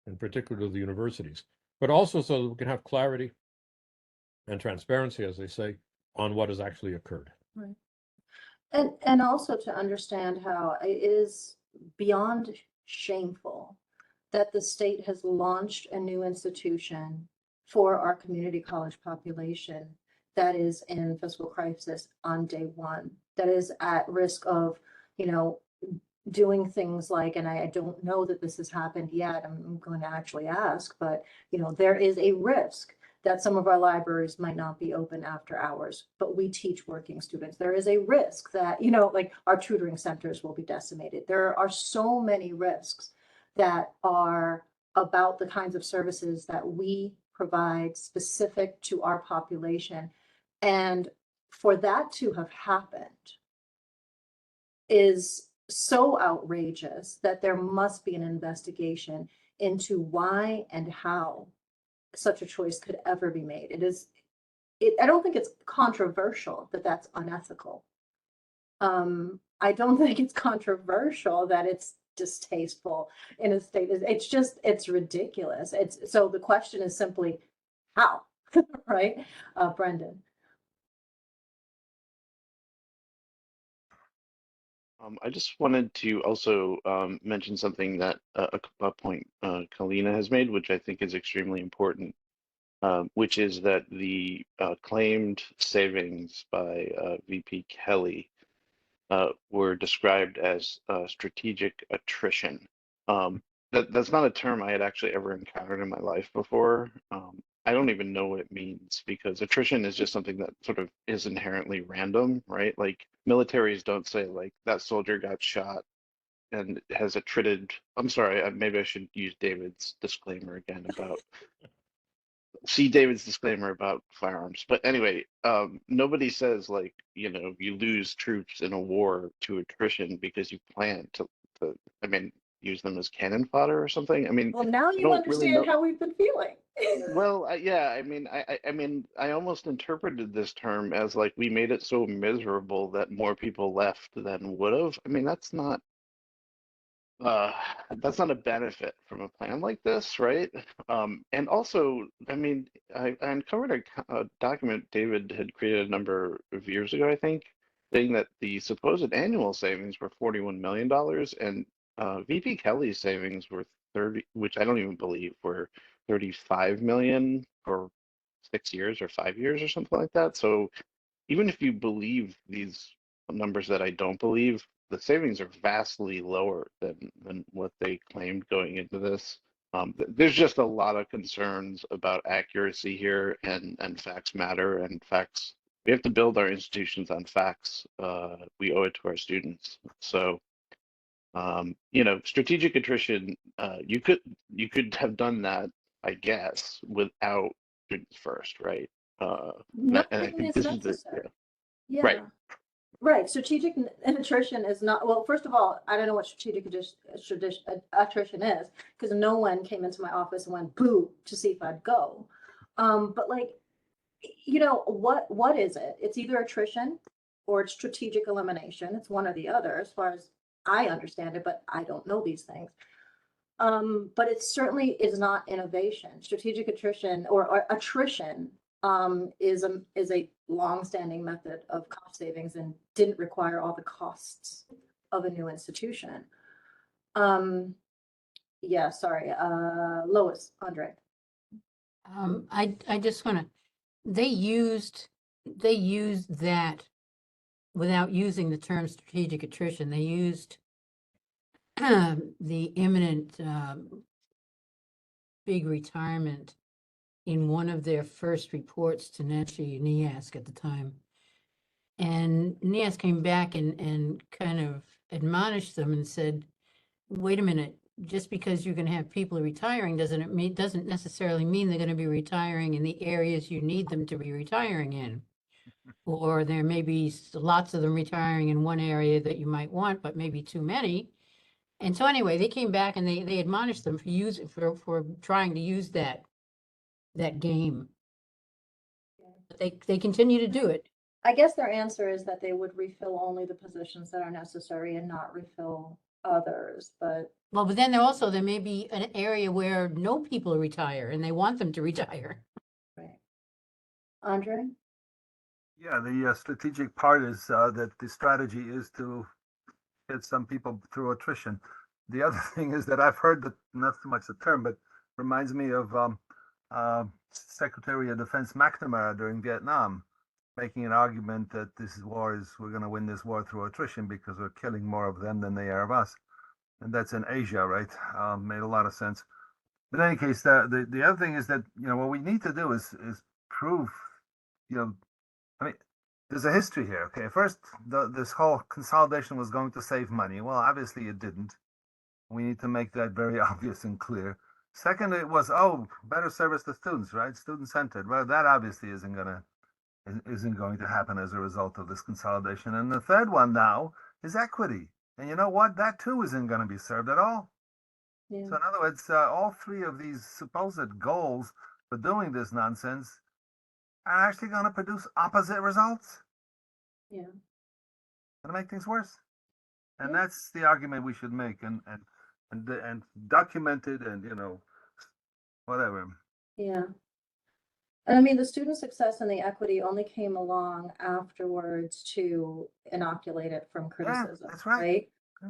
in particular to the universities, but also so that we can have clarity and transparency, as they say, on what has actually occurred. Right. And also to understand how it is beyond shameful that the state has launched a new institution for our community college population that is in fiscal crisis on day one, that is at risk of, doing things like, and I don't know that this has happened yet, I'm going to actually ask, but, there is a risk that some of our libraries might not be open after hours, but we teach working students. There is a risk that, like our tutoring centers will be decimated. There are so many risks that are about the kinds of services that we provide specific to our population. And for that to have happened is so outrageous that there must be an investigation into why and how such a choice could ever be made. I don't think it's controversial that that's unethical. I don't think it's controversial that it's distasteful in a state. It's ridiculous. So the question is simply how, right? Brendan. I just wanted to also mention something that a point Kalina has made, which I think is extremely important, which is that the claimed savings by VP Kelly were described as strategic attrition. That's not a term I had actually ever encountered in my life before. I don't even know what it means, because attrition is just something that sort of is inherently random, right? Like militaries don't say like that soldier got shot and has attrited. I'm sorry, maybe I should use David's disclaimer again about David's disclaimer about firearms. But anyway, nobody says like, you lose troops in a war to attrition because you plan to use them as cannon fodder or something. Well, now you understand how we've been feeling. Well, yeah, I almost interpreted this term as like we made it so miserable that more people left than would have. That's not a benefit from a plan like this, right? And also, I uncovered a document David had created a number of years ago, I think, saying that the supposed annual savings were $41 million, and VP Kelly's savings were 30, which I don't even believe were 35 million for 6 years or 5 years or something like that. So even if you believe these numbers that I don't believe, the savings are vastly lower than what they claimed going into this. There's just a lot of concerns about accuracy here, and facts matter, and facts we have to build our institutions on facts. We owe it to our students. So, strategic attrition, you could have done that, I guess, without students first, right? No, And I think it's this is the, necessary. right. Yeah. Right, strategic attrition is not, well, first of all, I don't know what strategic attrition is, because no one came into my office and went boo to see if I'd go. But like, what is it? It's either attrition or it's strategic elimination. It's one or the other, as far as I understand it, but I don't know these things. But it certainly is not innovation. Strategic attrition or attrition is a long-standing method of cost savings and didn't require all the costs of a new institution. Yeah, sorry, Lois, Andre. I just want to, they used that without using the term strategic attrition. They used the imminent big retirement in one of their first reports to Nancy NEASC at the time. And NEASC came back and kind of admonished them and said, wait a minute, just because you're going to have people retiring doesn't necessarily mean they're going to be retiring in the areas you need them to be retiring in. Or there may be lots of them retiring in one area that you might want, but maybe too many. And so anyway, they came back and they admonished them for trying to use that game. But they continue to do it. I guess their answer is that they would refill only the positions that are necessary and not refill others, but. Well, but then there may be an area where no people retire and they want them to retire. Right. Andre? Yeah, the strategic part is that the strategy is to get some people through attrition. The other thing is that I've heard that, not so much the term, but reminds me of Secretary of Defense McNamara during Vietnam, making an argument that we're going to win this war through attrition because we're killing more of them than they are of us. And that's in Asia, right? Made a lot of sense. But in any case, the other thing is that, what we need to do is prove, I mean, there's a history here. Okay, first, this whole consolidation was going to save money. Well, obviously it didn't. We need to make that very obvious and clear. Second, it was, better service to students, right? Student-centered. Well, that obviously isn't going to happen as a result of this consolidation. And the third one now is equity. And you know what? That too isn't going to be served at all. Yeah. So in other words, all three of these supposed goals for doing this nonsense are actually going to produce opposite results. Yeah. Going to make things worse. And Yeah. that's the argument we should make and documented and, whatever. Yeah. And I mean, the student success and the equity only came along afterwards to inoculate it from criticism, that's right.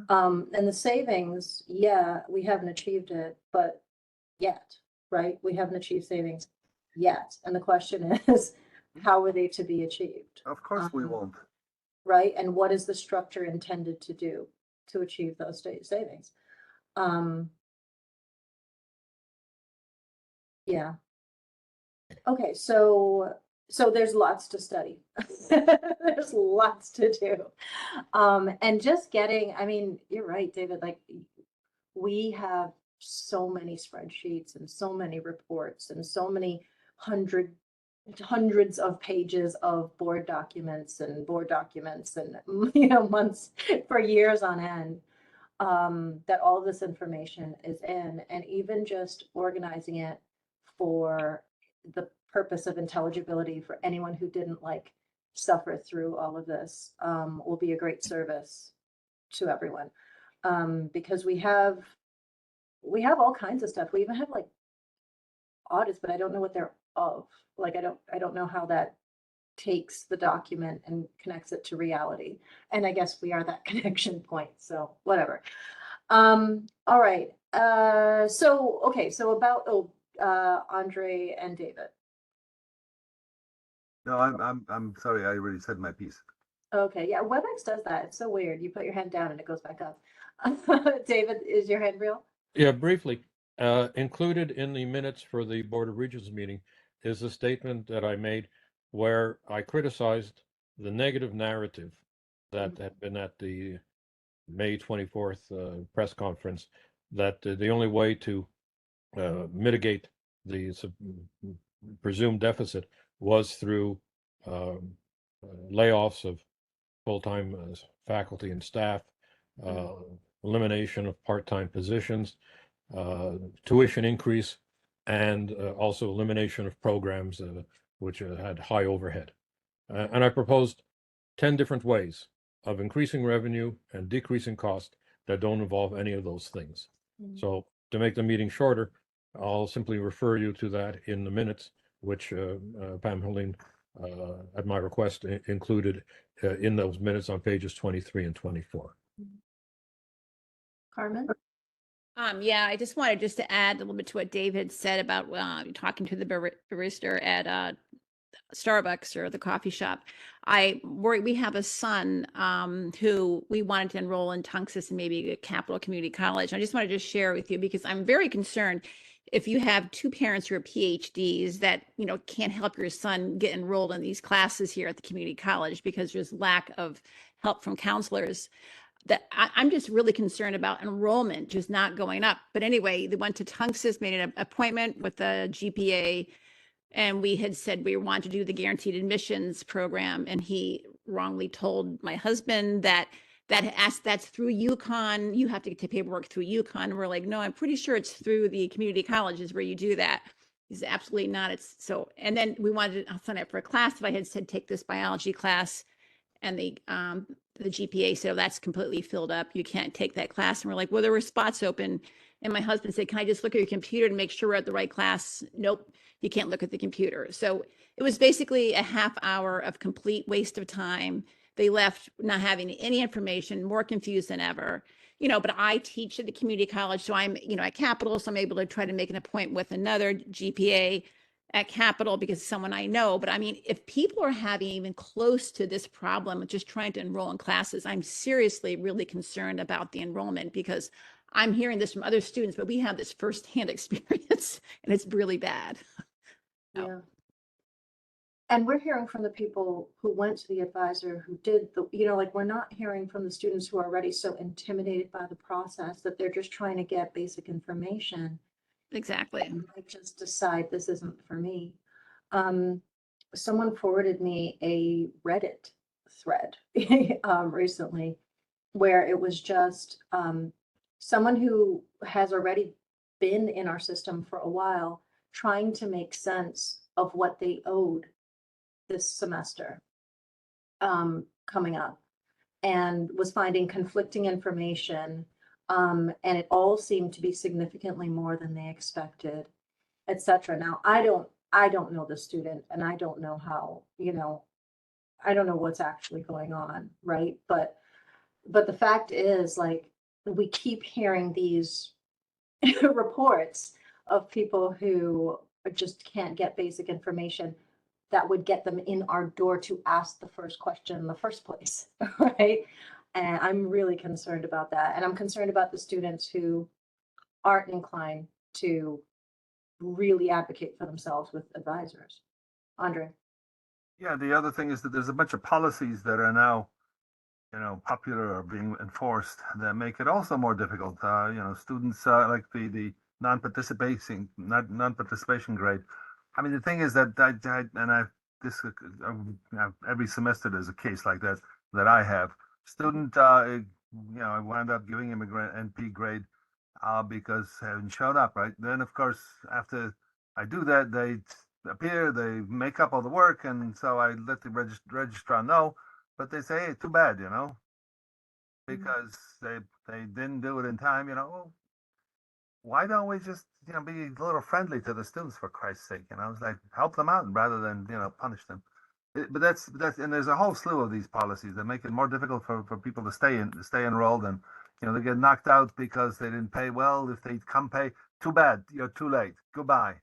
right? And the savings, we haven't achieved it, but yet, right? We haven't achieved savings yet. And the question is, how are they to be achieved? Of course we won't. Right? And what is the structure intended to do to achieve those savings? Yeah. Okay, so there's lots to study. There's lots to do. And just I mean, you're right, David, like we have so many spreadsheets and so many reports and so many hundreds of pages of board documents and months for years on end, that all this information is in, and even just organizing it for the purpose of intelligibility for anyone who didn't suffer through all of this, will be a great service to everyone. Because we have all kinds of stuff. We even have audits, but I don't know what they're of. I don't know how that takes the document and connects it to reality. And I guess we are that connection point. So whatever. All right. So about Andre and David. No, I'm sorry. I already said my piece. Okay. Yeah. WebEx does that. It's so weird. You put your hand down and it goes back up. David, is your hand real? Yeah, briefly. Included in the minutes for the Board of Regents meeting is a statement that I made where I criticized the negative narrative that had been at the May 24th press conference, that the only way to mitigate the presumed deficit was through layoffs of full-time faculty and staff, elimination of part-time positions, tuition increase, and also elimination of programs which had high overhead. And I proposed 10 different ways of increasing revenue and decreasing cost that don't involve any of those things. So to make the meeting shorter, I'll simply refer you to that in the minutes, which Pam Helene, at my request, included in those minutes on pages 23 and 24. Carmen? Yeah, I just wanted to add a little bit to what David said about talking to the barista at Starbucks or the coffee shop. I worry, we have a son who we wanted to enroll in Tunxus and maybe a Capital Community College. I just wanted to share with you because I'm very concerned if you have two parents who are PhDs that, you know, can't help your son get enrolled in these classes here at the community college because there's lack of help from counselors. That I'm just really concerned about enrollment just not going up. But anyway, they went to Tunxus, made an appointment with the GPA, and we had said we want to do the guaranteed admissions program, and he wrongly told my husband that's through UConn. You have to get paperwork through UConn. And we're like, no, I'm pretty sure it's through the community colleges where you do that. He's absolutely not. It's so. And then we wanted to sign up for a class. If I had said take this biology class, and the GPA said, oh, that's completely filled up. You can't take that class. And we're like, well, there were spots open. And my husband said, can I just look at your computer to make sure we're at the right class? Nope, you can't look at the computer. So it was basically a half hour of complete waste of time. They left not having any information, more confused than ever. You know, but I teach at the community college. So I'm, you know, at Capital. So I'm able to try to make an appointment with another GPA at Capital because it's someone I know. But I mean, if people are having even close to this problem of just trying to enroll in classes, I'm seriously really concerned about the enrollment because I'm hearing this from other students, but we have this firsthand experience and it's really bad. No. Yeah. And we're hearing from the people who went to the advisor, who did the, you know, like, we're not hearing from the students who are already so intimidated by the process that they're just trying to get basic information. Exactly. And might just decide this isn't for me. Someone forwarded me a Reddit thread recently where it was just someone who has already been in our system for a while trying to make sense of what they owed this semester coming up, and was finding conflicting information. And it all seemed to be significantly more than they expected, etc. Now, I don't know the student, and I don't know how, you know, I don't know what's actually going on, right? But the fact is, like, we keep hearing these reports of people who just can't get basic information that would get them in our door to ask the first question in the first place, right? And I'm really concerned about that. And I'm concerned about the students who aren't inclined to really advocate for themselves with advisors. Andre? Yeah, the other thing is that there's a bunch of policies that are now, you know, popular or being enforced that make it also more difficult. You know, students like the non-participation grade. I mean, the thing is that every semester there's a case like that I have. Student, you know, I wound up giving him a NP grade because they haven't showed up, right? Then, of course, after I do that, they appear, they make up all the work, and so I let the registrar know, but they say, hey, too bad, you know, because they didn't do it in time, you know. Well, why don't we just, you know, be a little friendly to the students, for Christ's sake? You know, it's like, help them out rather than, you know, punish them. But that's and there's a whole slew of these policies that make it more difficult for people to stay enrolled, and, you know, they get knocked out because they didn't pay. Well, if they come pay, too bad, you're too late, goodbye.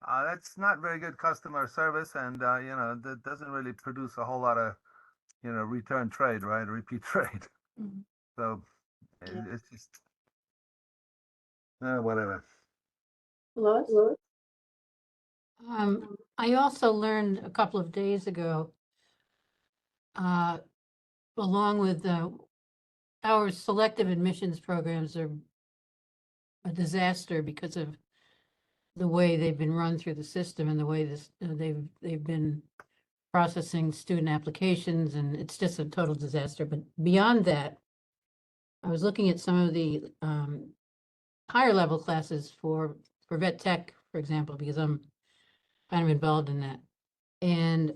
That's not very good customer service, and you know, that doesn't really produce a whole lot of, you know, return trade, right? Repeat trade. Mhm. So Yeah. it's just whatever. Lois? I also learned a couple of days ago, along with our selective admissions programs are a disaster because of the way they've been run through the system and the way they've been processing student applications, and it's just a total disaster. But beyond that, I was looking at some of the higher level classes for vet tech, for example, because I'm kind of involved in that. And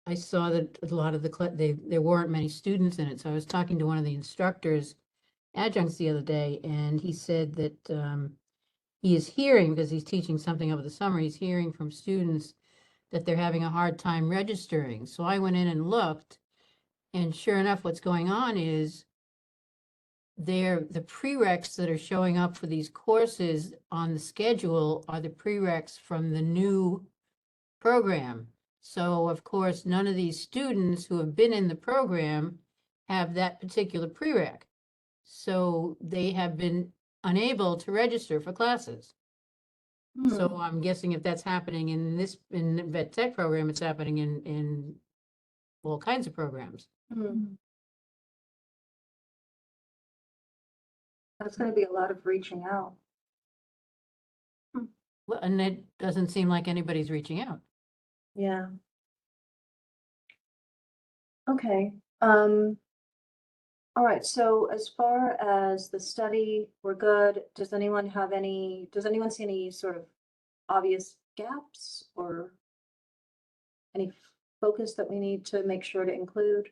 I saw that a lot of there weren't many students in it. So I was talking to one of the instructors, adjuncts, the other day, and he said that he is hearing, because he's teaching something over the summer, he's hearing from students that they're having a hard time registering. So I went in and looked, and sure enough, what's going on is the prereqs that are showing up for these courses on the schedule are the prereqs from the new program. So of course, none of these students who have been in the program have that particular prereq. So they have been unable to register for classes. So I'm guessing if that's happening in the vet tech program, it's happening in all kinds of programs. That's going to be a lot of reaching out. Well, and it doesn't seem like anybody's reaching out. Yeah. Okay. All right. So as far as the study, we're good. Does anyone see any sort of obvious gaps or any focus that we need to make sure to include?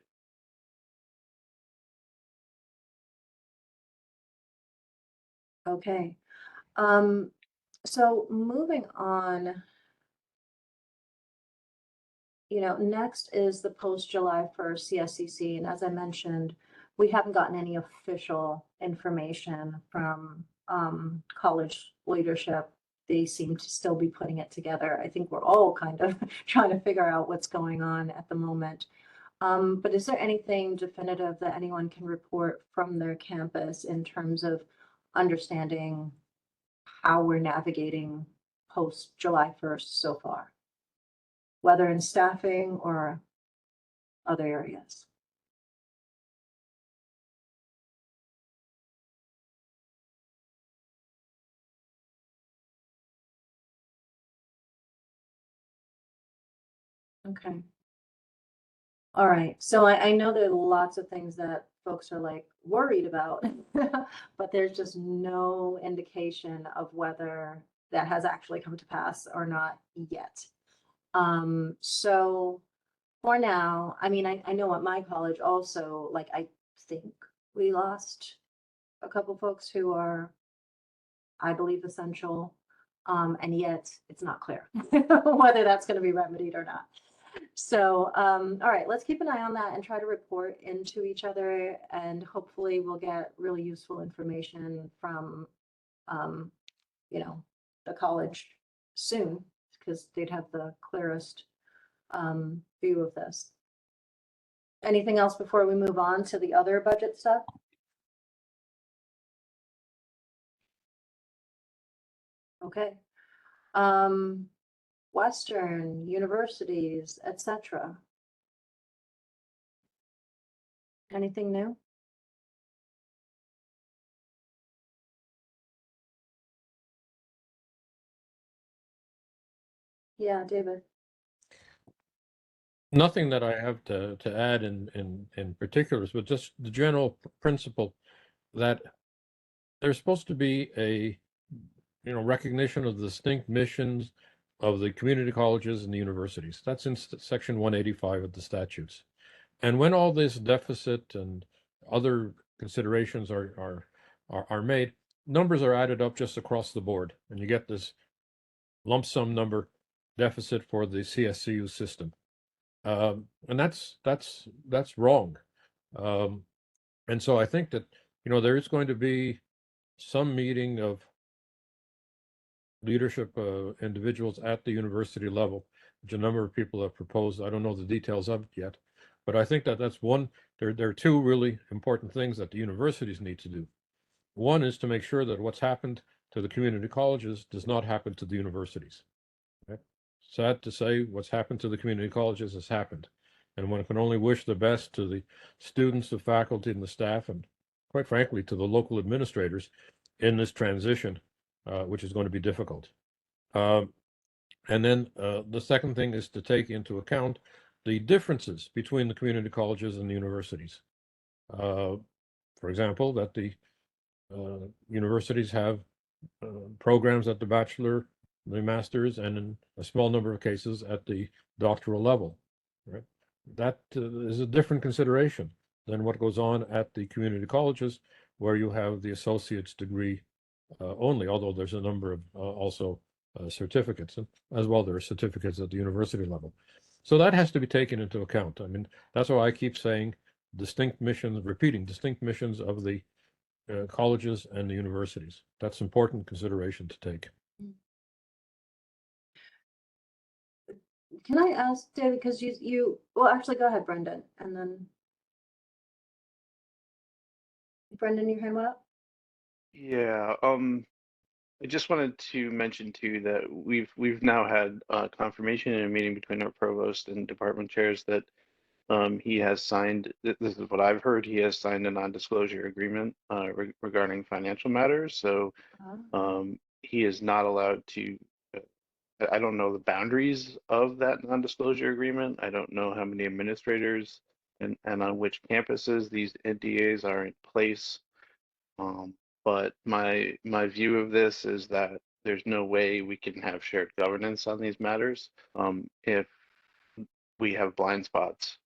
Okay. So moving on, next is the post-July 1st CSCC. And as I mentioned, we haven't gotten any official information from college leadership. They seem to still be putting it together. I think we're all kind of trying to figure out what's going on at the moment. But is there anything definitive that anyone can report from their campus in terms of understanding how we're navigating post July 1st so far, whether in staffing or other areas? Okay. All right. So I know there are lots of things that folks are like worried about, but there's just no indication of whether that has actually come to pass or not yet. So for now, I mean, I know at my college also, like, I think we lost a couple folks who are, I believe, essential. And yet it's not clear whether that's going to be remedied or not. So, all right, let's keep an eye on that and try to report into each other, and hopefully we'll get really useful information from, the college soon, because they'd have the clearest view of this. Anything else before we move on to the other budget stuff? Okay. Western universities, etc. Anything new? Yeah, David. Nothing that I have to add in particulars, but just the general principle that there's supposed to be a recognition of the distinct missions of the community colleges and the universities. That's in section 185 of the statutes. And when all this deficit and other considerations are made, numbers are added up just across the board, and you get this lump sum number deficit for the CSCU system. And that's wrong. And so I think that, there is going to be some meeting of leadership individuals at the university level, which a number of people have proposed. I don't know the details of it yet, but I think that that's one. There are two really important things that the universities need to do. One is to make sure that what's happened to the community colleges does not happen to the universities. sad to say, what's happened to the community colleges has happened. And one can only wish the best to the students, the faculty, and the staff, and quite frankly, to the local administrators in this transition, which is going to be difficult. And then the second thing is to take into account the differences between the community colleges and the universities. For example, that the universities have programs at the bachelor, the master's, and in a small number of cases at the doctoral level. Right? That is a different consideration than what goes on at the community colleges, where you have the associate's degree only, although there's a number of also certificates, and as well there are certificates at the university level. So that has to be taken into account. I mean, that's why I keep saying distinct missions, repeating distinct missions of the colleges and the universities. That's important consideration to take. Can I ask, David, because well, actually, go ahead, Brendan, and then. Brendan, your hand went up? Yeah, I just wanted to mention too that we've now had confirmation in a meeting between our provost and department chairs that he has signed, this is what I've heard, he has signed a non-disclosure agreement regarding financial matters. So he is not allowed to, I don't know the boundaries of that non-disclosure agreement. I don't know how many administrators and on which campuses these NDAs are in place. But my view of this is that there's no way we can have shared governance on these matters if we have blind spots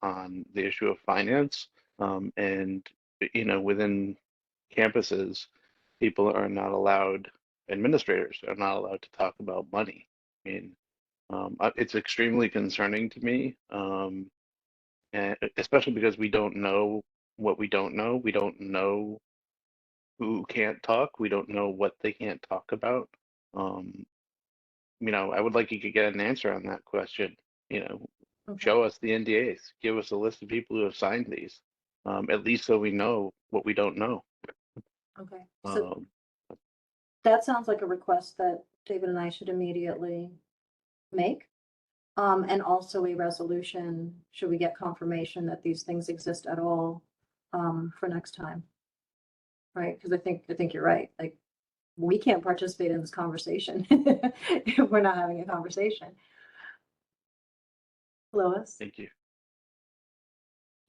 on the issue of finance. And within campuses, people are not allowed, administrators are not allowed to talk about money. I mean, it's extremely concerning to me, and especially because we don't know what we don't know. We don't know who can't talk. We don't know what they can't talk about. I would like you to get an answer on that question. Okay. Show us the NDAs. Give us a list of people who have signed these, at least so we know what we don't know. Okay, so that sounds like a request that David and I should immediately make. And also a resolution, should we get confirmation that these things exist at all, for next time. Right, because I think you're right, like, we can't participate in this conversation if we're not having a conversation. Lois? Thank you.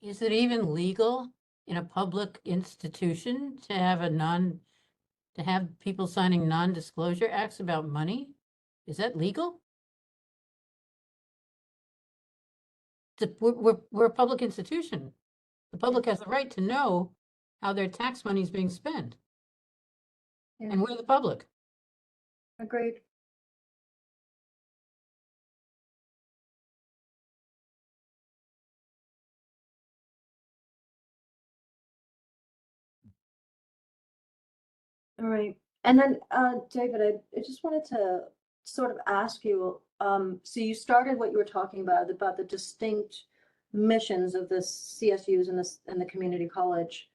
Is it even legal in a public institution to have people signing non-disclosure acts about money? Is that legal? We're a public institution. The public has the right to know how their tax money is being spent. Yeah. And we're the public. Agreed. All right, and then, David, I just wanted to sort of ask you, so you started what you were talking about the distinct missions of the CSUs and the community college,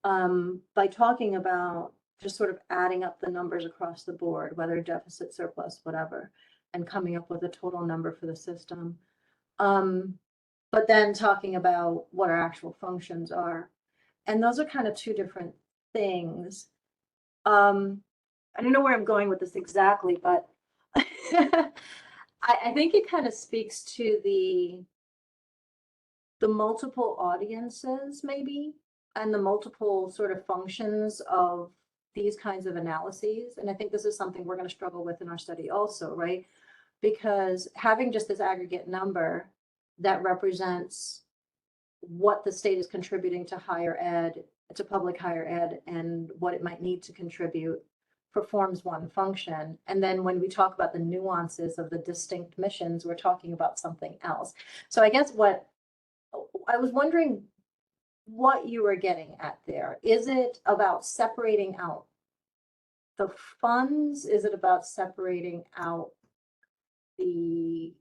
by talking about just sort of adding up the numbers across the board, whether deficit, surplus, whatever, and coming up with a total number for the system. But then talking about what our actual functions are. And those are kind of two different things. I don't know where I'm going with this exactly, but I think it kind of speaks to the multiple audiences maybe, and the multiple sort of functions of these kinds of analyses. And I think this is something we're going to struggle with in our study also, right? Because having just this aggregate number that represents what the state is contributing to higher ed, to public higher ed, and what it might need to contribute performs one function. And then when we talk about the nuances of the distinct missions, we're talking about something else. So I guess what I was wondering what you were getting at there. Is it about separating out the funds? Is it about separating out the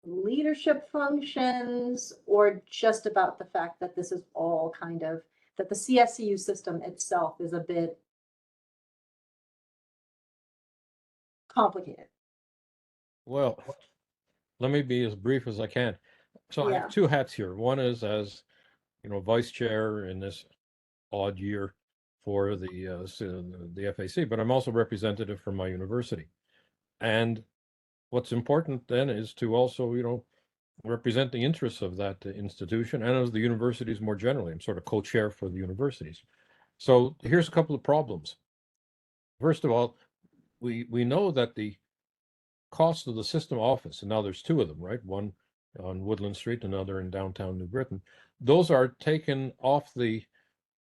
leadership functions, or just about the fact that this is all kind of, that the CSCU system itself is a bit complicated? Well, let me be as brief as I can. So I Yeah. have two hats here. One is as, vice chair in this odd year for the FAC, but I'm also representative for my university. And what's important then is to also, represent the interests of that institution and of the universities more generally. I'm sort of co-chair for the universities. So here's a couple of problems. First of all, we know that the cost of the system office, and now there's two of them, right? One on Woodland Street, another in downtown New Britain. Those are taken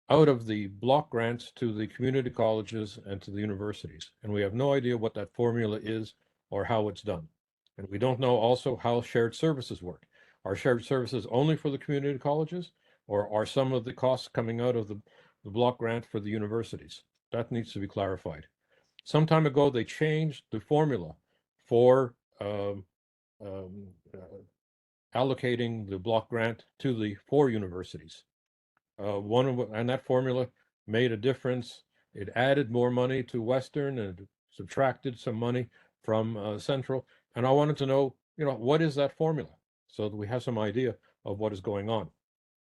out of the block grants to the community colleges and to the universities. And we have no idea what that formula is or how it's done. And we don't know also how shared services work. Are shared services only for the community colleges, or are some of the costs coming out of the block grant for the universities? That needs to be clarified. Some time ago, they changed the formula for um, allocating the block grant to the four universities. And that formula made a difference. It added more money to Western and subtracted some money from Central. And I wanted to know, what is that formula, so that we have some idea of what is going on.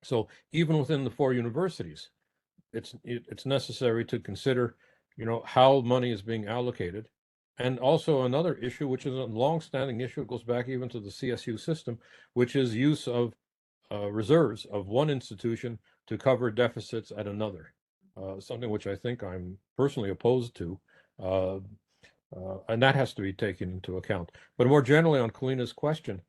So even within the four universities, it's necessary to consider, how money is being allocated. And also another issue, which is a long-standing issue, it goes back even to the CSU system, which is use of reserves of one institution to cover deficits at another. Something which I think I'm personally opposed to. And that has to be taken into account. But more generally on Kalina's question,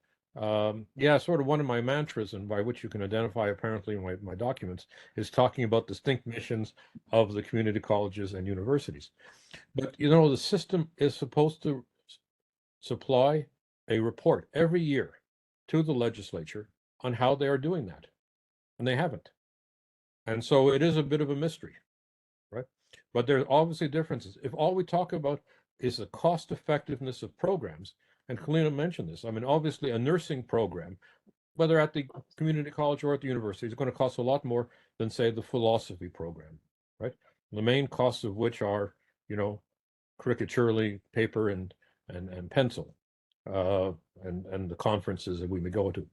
yeah, sort of one of my mantras, and by which you can identify apparently in my documents, is talking about distinct missions of the community colleges and universities. But the system is supposed to supply a report every year to the legislature on how they are doing that, and they haven't. And so it is a bit of a mystery, right? But there are obviously differences. If all we talk about is the cost effectiveness of programs, and Kalina mentioned this, I mean, obviously a nursing program, whether at the community college or at the university, is going to cost a lot more than, say, the philosophy program, right? The main costs of which are, caricaturely paper and pencil, and the conferences that we may go to.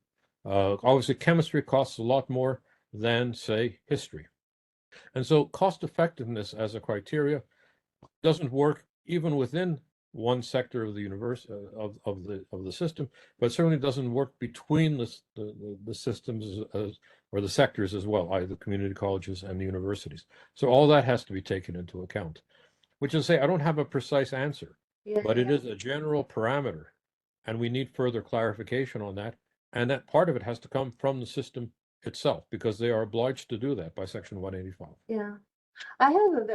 Obviously, chemistry costs a lot more than, say, history. And so cost effectiveness as a criteria doesn't work even within one sector of the universe of the system, but certainly doesn't work between the systems or the sectors as well, either the community colleges and the universities. So all that has to be taken into account, which is to say, I don't have a precise answer, but it is a general parameter, and we need further clarification on that. And that part of it has to come from the system itself, because they are obliged to do that by Section 185. Yeah, I have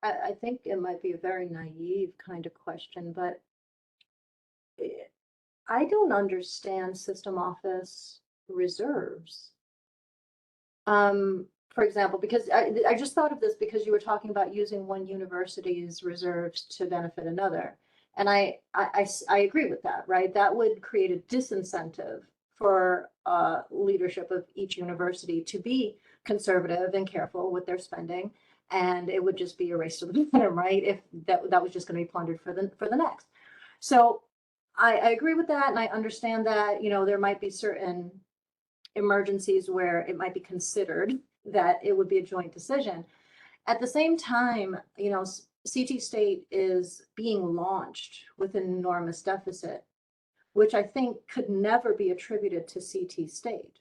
I think it might be a very naive kind of question, but I don't understand system office reserves. For example, because I just thought of this because you were talking about using one university's reserves to benefit another. And I agree with that, right? That would create a disincentive for leadership of each university to be conservative and careful with their spending. And it would just be a race to the bottom, right? If that was just going to be plundered for the next. So I agree with that, and I understand that, there might be certain emergencies where it might be considered that it would be a joint decision. At the same time, CT State is being launched with an enormous deficit, which I think could never be attributed to CT State.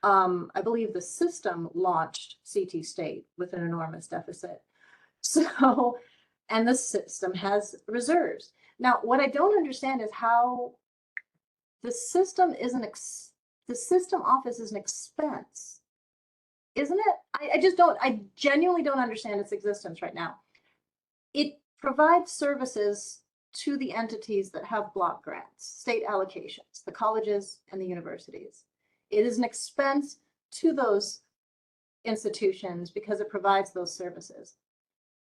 I believe the system launched CT State with an enormous deficit. So, and the system has reserves. Now, what I don't understand is how the system the system office is an expense, isn't it? I genuinely don't understand its existence right now. It provides services to the entities that have block grants, state allocations, the colleges and the universities. It is an expense to those institutions because it provides those services.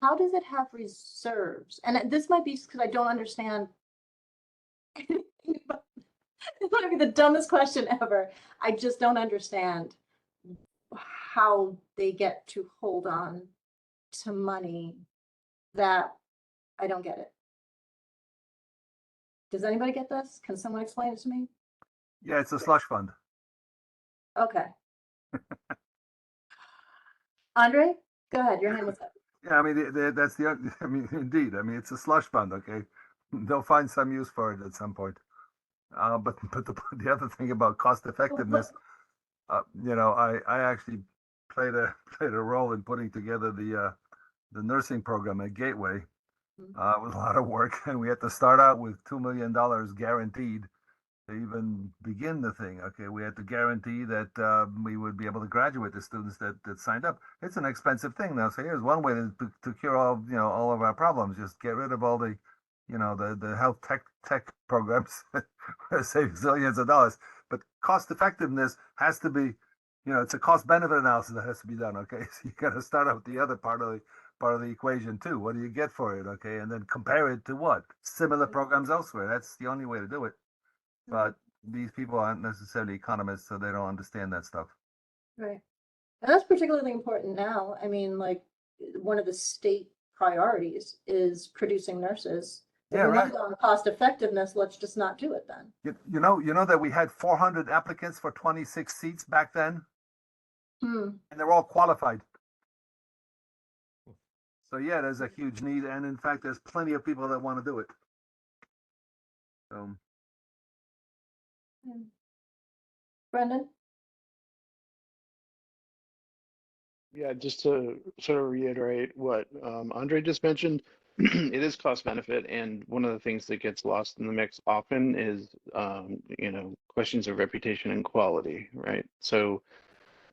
How does it have reserves? And this might be because I don't understand. It's going to be the dumbest question ever. I just don't understand how they get to hold on to money that I don't get it. Does anybody get this? Can someone explain it to me? Yeah, it's a slush fund. Okay. Andre, go ahead. Your hand was up. Yeah, I mean, that's the, I mean, indeed, I mean, it's a slush fund, okay? They'll find some use for it at some point. But the other thing about cost effectiveness, you know, I actually played a played a role in putting together the nursing program at Gateway. It was a lot of work, and we had to start out with $2 million guaranteed to even begin the thing. Okay, we had to guarantee that we would be able to graduate the students that signed up. It's an expensive thing now. So here's one way to cure all, you know, all of our problems. Just get rid of all the, you know, the health tech programs, save zillions of dollars. But cost effectiveness has to be, you know, it's a cost benefit analysis that has to be done. Okay, so you got to start out with the other part of the equation too. What do you get for it? Okay, and then compare it to what similar programs elsewhere. That's the only way to do it. But these people aren't necessarily economists, so they don't understand that stuff. Right. And that's particularly important now. I mean, like, one of the state priorities is producing nurses. If Yeah, we want right. to go on cost effectiveness, let's just not do it then. You know that we had 400 applicants for 26 seats back then, Hmm. and they're all qualified. So yeah, there's a huge need, and in fact, there's plenty of people that want to do it. So Brendan? Yeah, just to sort of reiterate what Andre just mentioned, it is cost benefit, and one of the things that gets lost in the mix often is, you know, questions of reputation and quality, right? So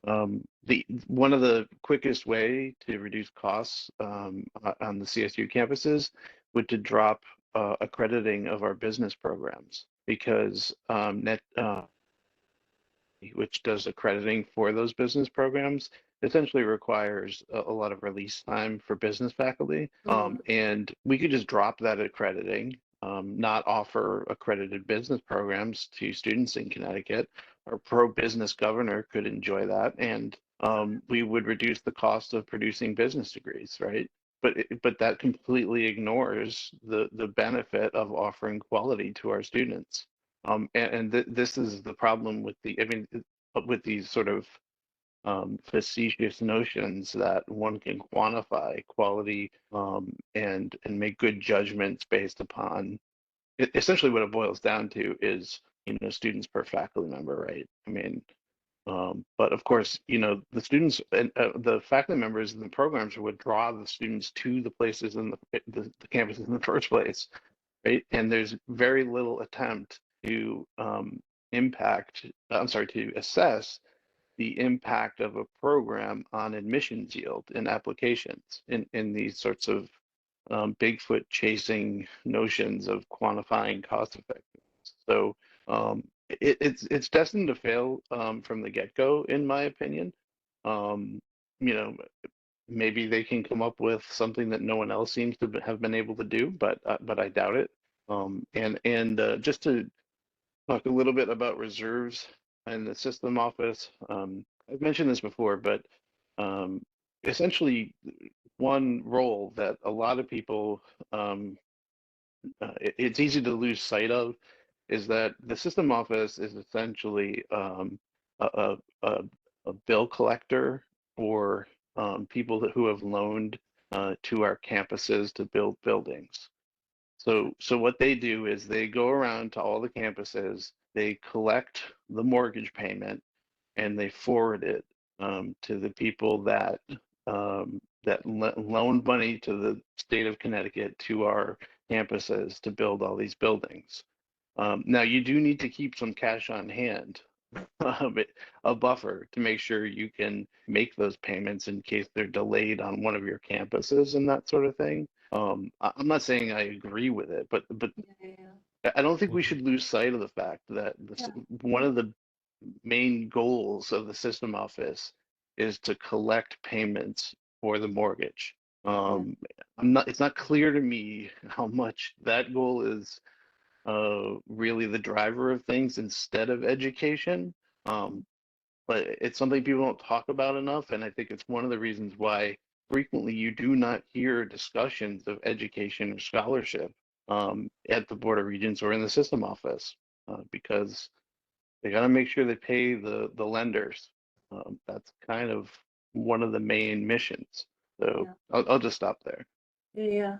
the one of the quickest way to reduce costs on the CSU campuses would to drop accrediting of our business programs, because which does accrediting for those business programs, essentially requires a lot of release time for business faculty. And we could just drop that accrediting, not offer accredited business programs to students in Connecticut. Our pro-business governor could enjoy that, and we would reduce the cost of producing business degrees, right? But that completely ignores the benefit of offering quality to our students. This is the problem with I mean, with these sort of facetious notions that one can quantify quality and make good judgments based upon essentially what it boils down to is, you know, students per faculty member, right? I mean, but of course, you know, the students and the faculty members in the programs would draw the students to the places in the campuses in the first place, right? And there's very little attempt to to assess the impact of a program on admissions yield and applications in these sorts of Bigfoot chasing notions of quantifying cost effectiveness. So it's destined to fail from the get-go, in my opinion. You know, maybe they can come up with something that no one else seems to have been able to do, but I doubt it. Just to talk a little bit about reserves and the system office. I've mentioned this before, but essentially one role that a lot of people, it's easy to lose sight of, is that the system office is essentially a, a, a bill collector for people who have loaned to our campuses to build buildings. So what they do is they go around to all the campuses, they collect the mortgage payment, and they forward it to the people that loaned money to the state of Connecticut to our campuses to build all these buildings. Now you do need to keep some cash on hand, a buffer to make sure you can make those payments in case they're delayed on one of your campuses and that sort of thing. I'm not saying I agree with it, but I don't think we should lose sight of the fact that one of the main goals of the system office is to collect payments for the mortgage. It's not clear to me how much that goal is really the driver of things instead of education. But it's something people don't talk about enough, and I think it's one of the reasons why frequently you do not hear discussions of education or scholarship at the Board of Regents or in the system office, because they got to make sure they pay the lenders. That's kind of one of the main missions. So I'll just stop there. Yeah.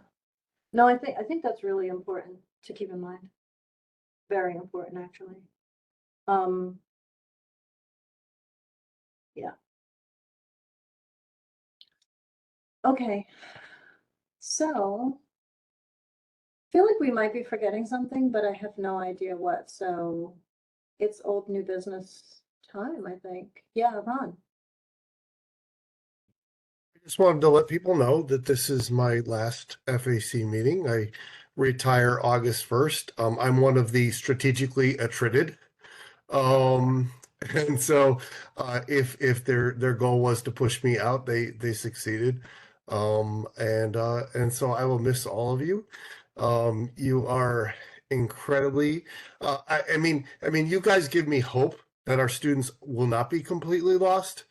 No, I think that's really important to keep in mind. Very important, actually. Yeah. Okay. So I feel like we might be forgetting something, but I have no idea what. So it's old new business time, I think. Yeah, Ron. I just wanted to let people know that this is my last FAC meeting. I retire August 1st. I'm one of the strategically attrited. And so if their goal was to push me out, they succeeded. And so I will miss all of you. You are incredibly I mean you guys give me hope that our students will not be completely lost,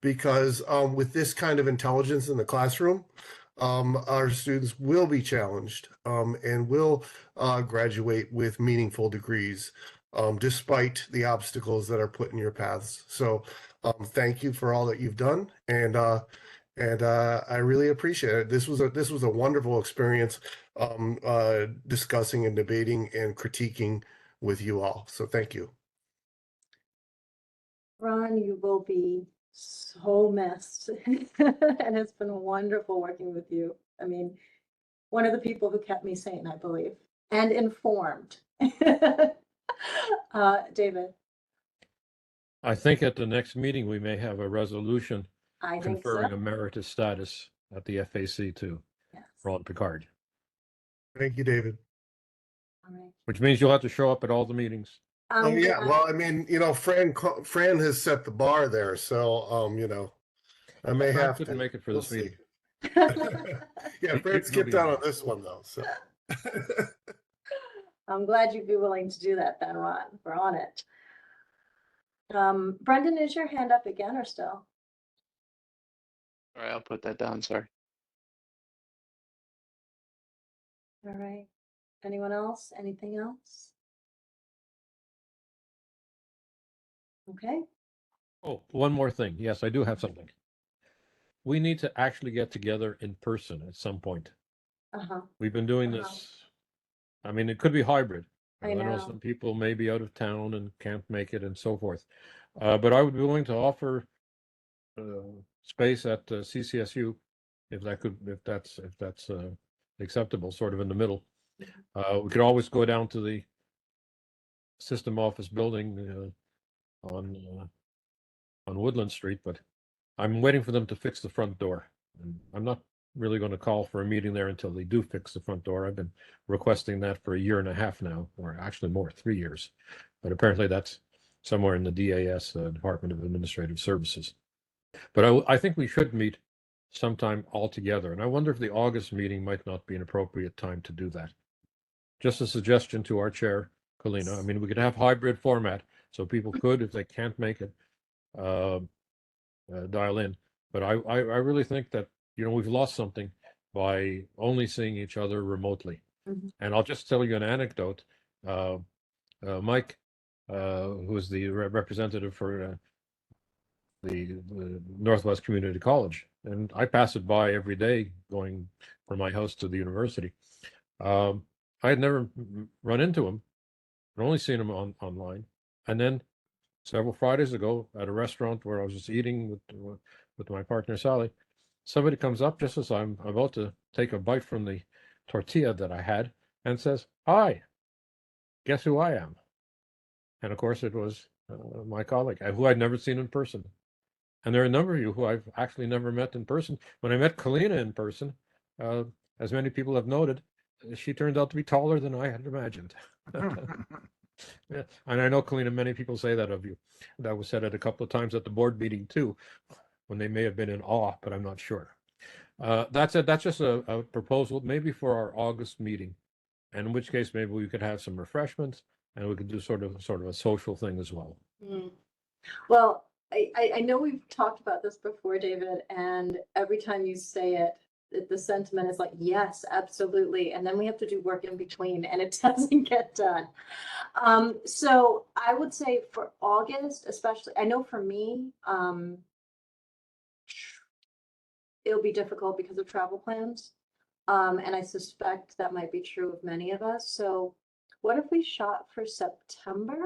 because with this kind of intelligence in the classroom, our students will be challenged and will graduate with meaningful degrees, despite the obstacles that are put in your paths. So thank you for all that you've done, and I really appreciate it. This was a wonderful experience, discussing and debating and critiquing with you all. So thank you. Ron, you will be so missed. And it's been wonderful working with you. I mean, one of the people who kept me sane, I believe, and informed. David, I think at the next meeting, we may have a resolution I think conferring so. emeritus status at the FAC to Yes. Ron Picard, Thank you, David. All right. which means you'll have to show up at all the meetings. Oh yeah, well, I mean, Fran has set the bar there, so I may Fran have couldn't to. make it for We'll this meeting. see. Yeah, Fran He'll skipped be out there. on this one though, so. I'm glad you'd be willing to do that then, Ron. We're on it. Brendan, is your hand up again or still? All right, I'll put that down. Sorry. All right. Anyone else? Anything else? Okay. Oh, one more thing. Yes, I do have something. We need to actually get together in person at some point. Uh-huh. We've been doing Uh-huh. this. I mean, it could be hybrid. I know. Some people may be out of town and can't make it and so forth. But I would be willing to offer space at CCSU if that's acceptable, sort of in the middle. We could always go down to the system office building on Woodland Street, but I'm waiting for them to fix the front door. And I'm not really going to call for a meeting there until they do fix the front door. I've been requesting that for 1.5 years now, or actually more, 3 years. But apparently that's somewhere in the DAS, Department of Administrative Services. But I think we should meet sometime all together. And I wonder if the August meeting might not be an appropriate time to do that. Just a suggestion to our chair, Kalina. I mean, we could have hybrid format, so people could, if they can't make it, dial in. But I really think that, we've lost something by only seeing each other remotely. Mhm. And I'll just tell you an anecdote. Mike, who is the representative for the Northwest Community College, and I pass it by every day going from my house to the university. I had never run into him, I'd only seen him online. And then several Fridays ago at a restaurant where I was just eating with my partner Sally, somebody comes up just as I'm about to take a bite from the tortilla that I had and says, "Hi, guess who I am?" And of course it was my colleague, who I'd never seen in person. And there are a number of you who I've actually never met in person. When I met Kalina in person, as many people have noted, she turned out to be taller than I had imagined. Yeah. And I know, Kalina, many people say that of you. That was said at a couple of times at the board meeting too, when they may have been in awe, but I'm not sure. That's it. That's just a proposal, maybe for our August meeting, and in which case maybe we could have some refreshments and we could do sort of a social thing as well. Mm. Well, I know we've talked about this before, David, and every time you say it, the sentiment is like, yes, absolutely. And then we have to do work in between and it doesn't get done. So I would say for August, especially, I know for me, it'll be difficult because of travel plans. And I suspect that might be true of many of us. So what if we shot for September?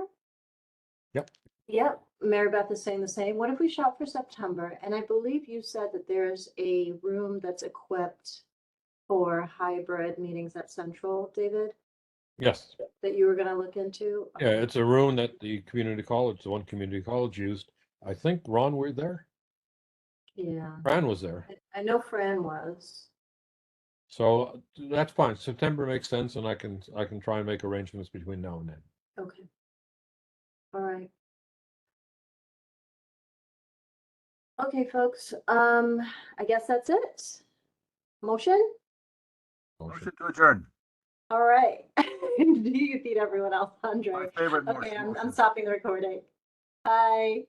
Yep. Yep, Mary Beth is saying the same. What if we shot for September? And I believe you said that there's a room that's equipped for hybrid meetings at Central, David, Yes. that you were gonna look into? Yeah, it's a room that the community college, the one community college used. I think Ron were there. Yeah, Fran was there. I know Fran was. So that's fine. September makes sense and I can try and make arrangements between now and then. Okay. All right. Okay, folks, I guess that's it. Motion? Motion. Motion to adjourn. All right. Do you beat everyone else, Andre? My favorite Okay, motion. I'm stopping the recording. Bye.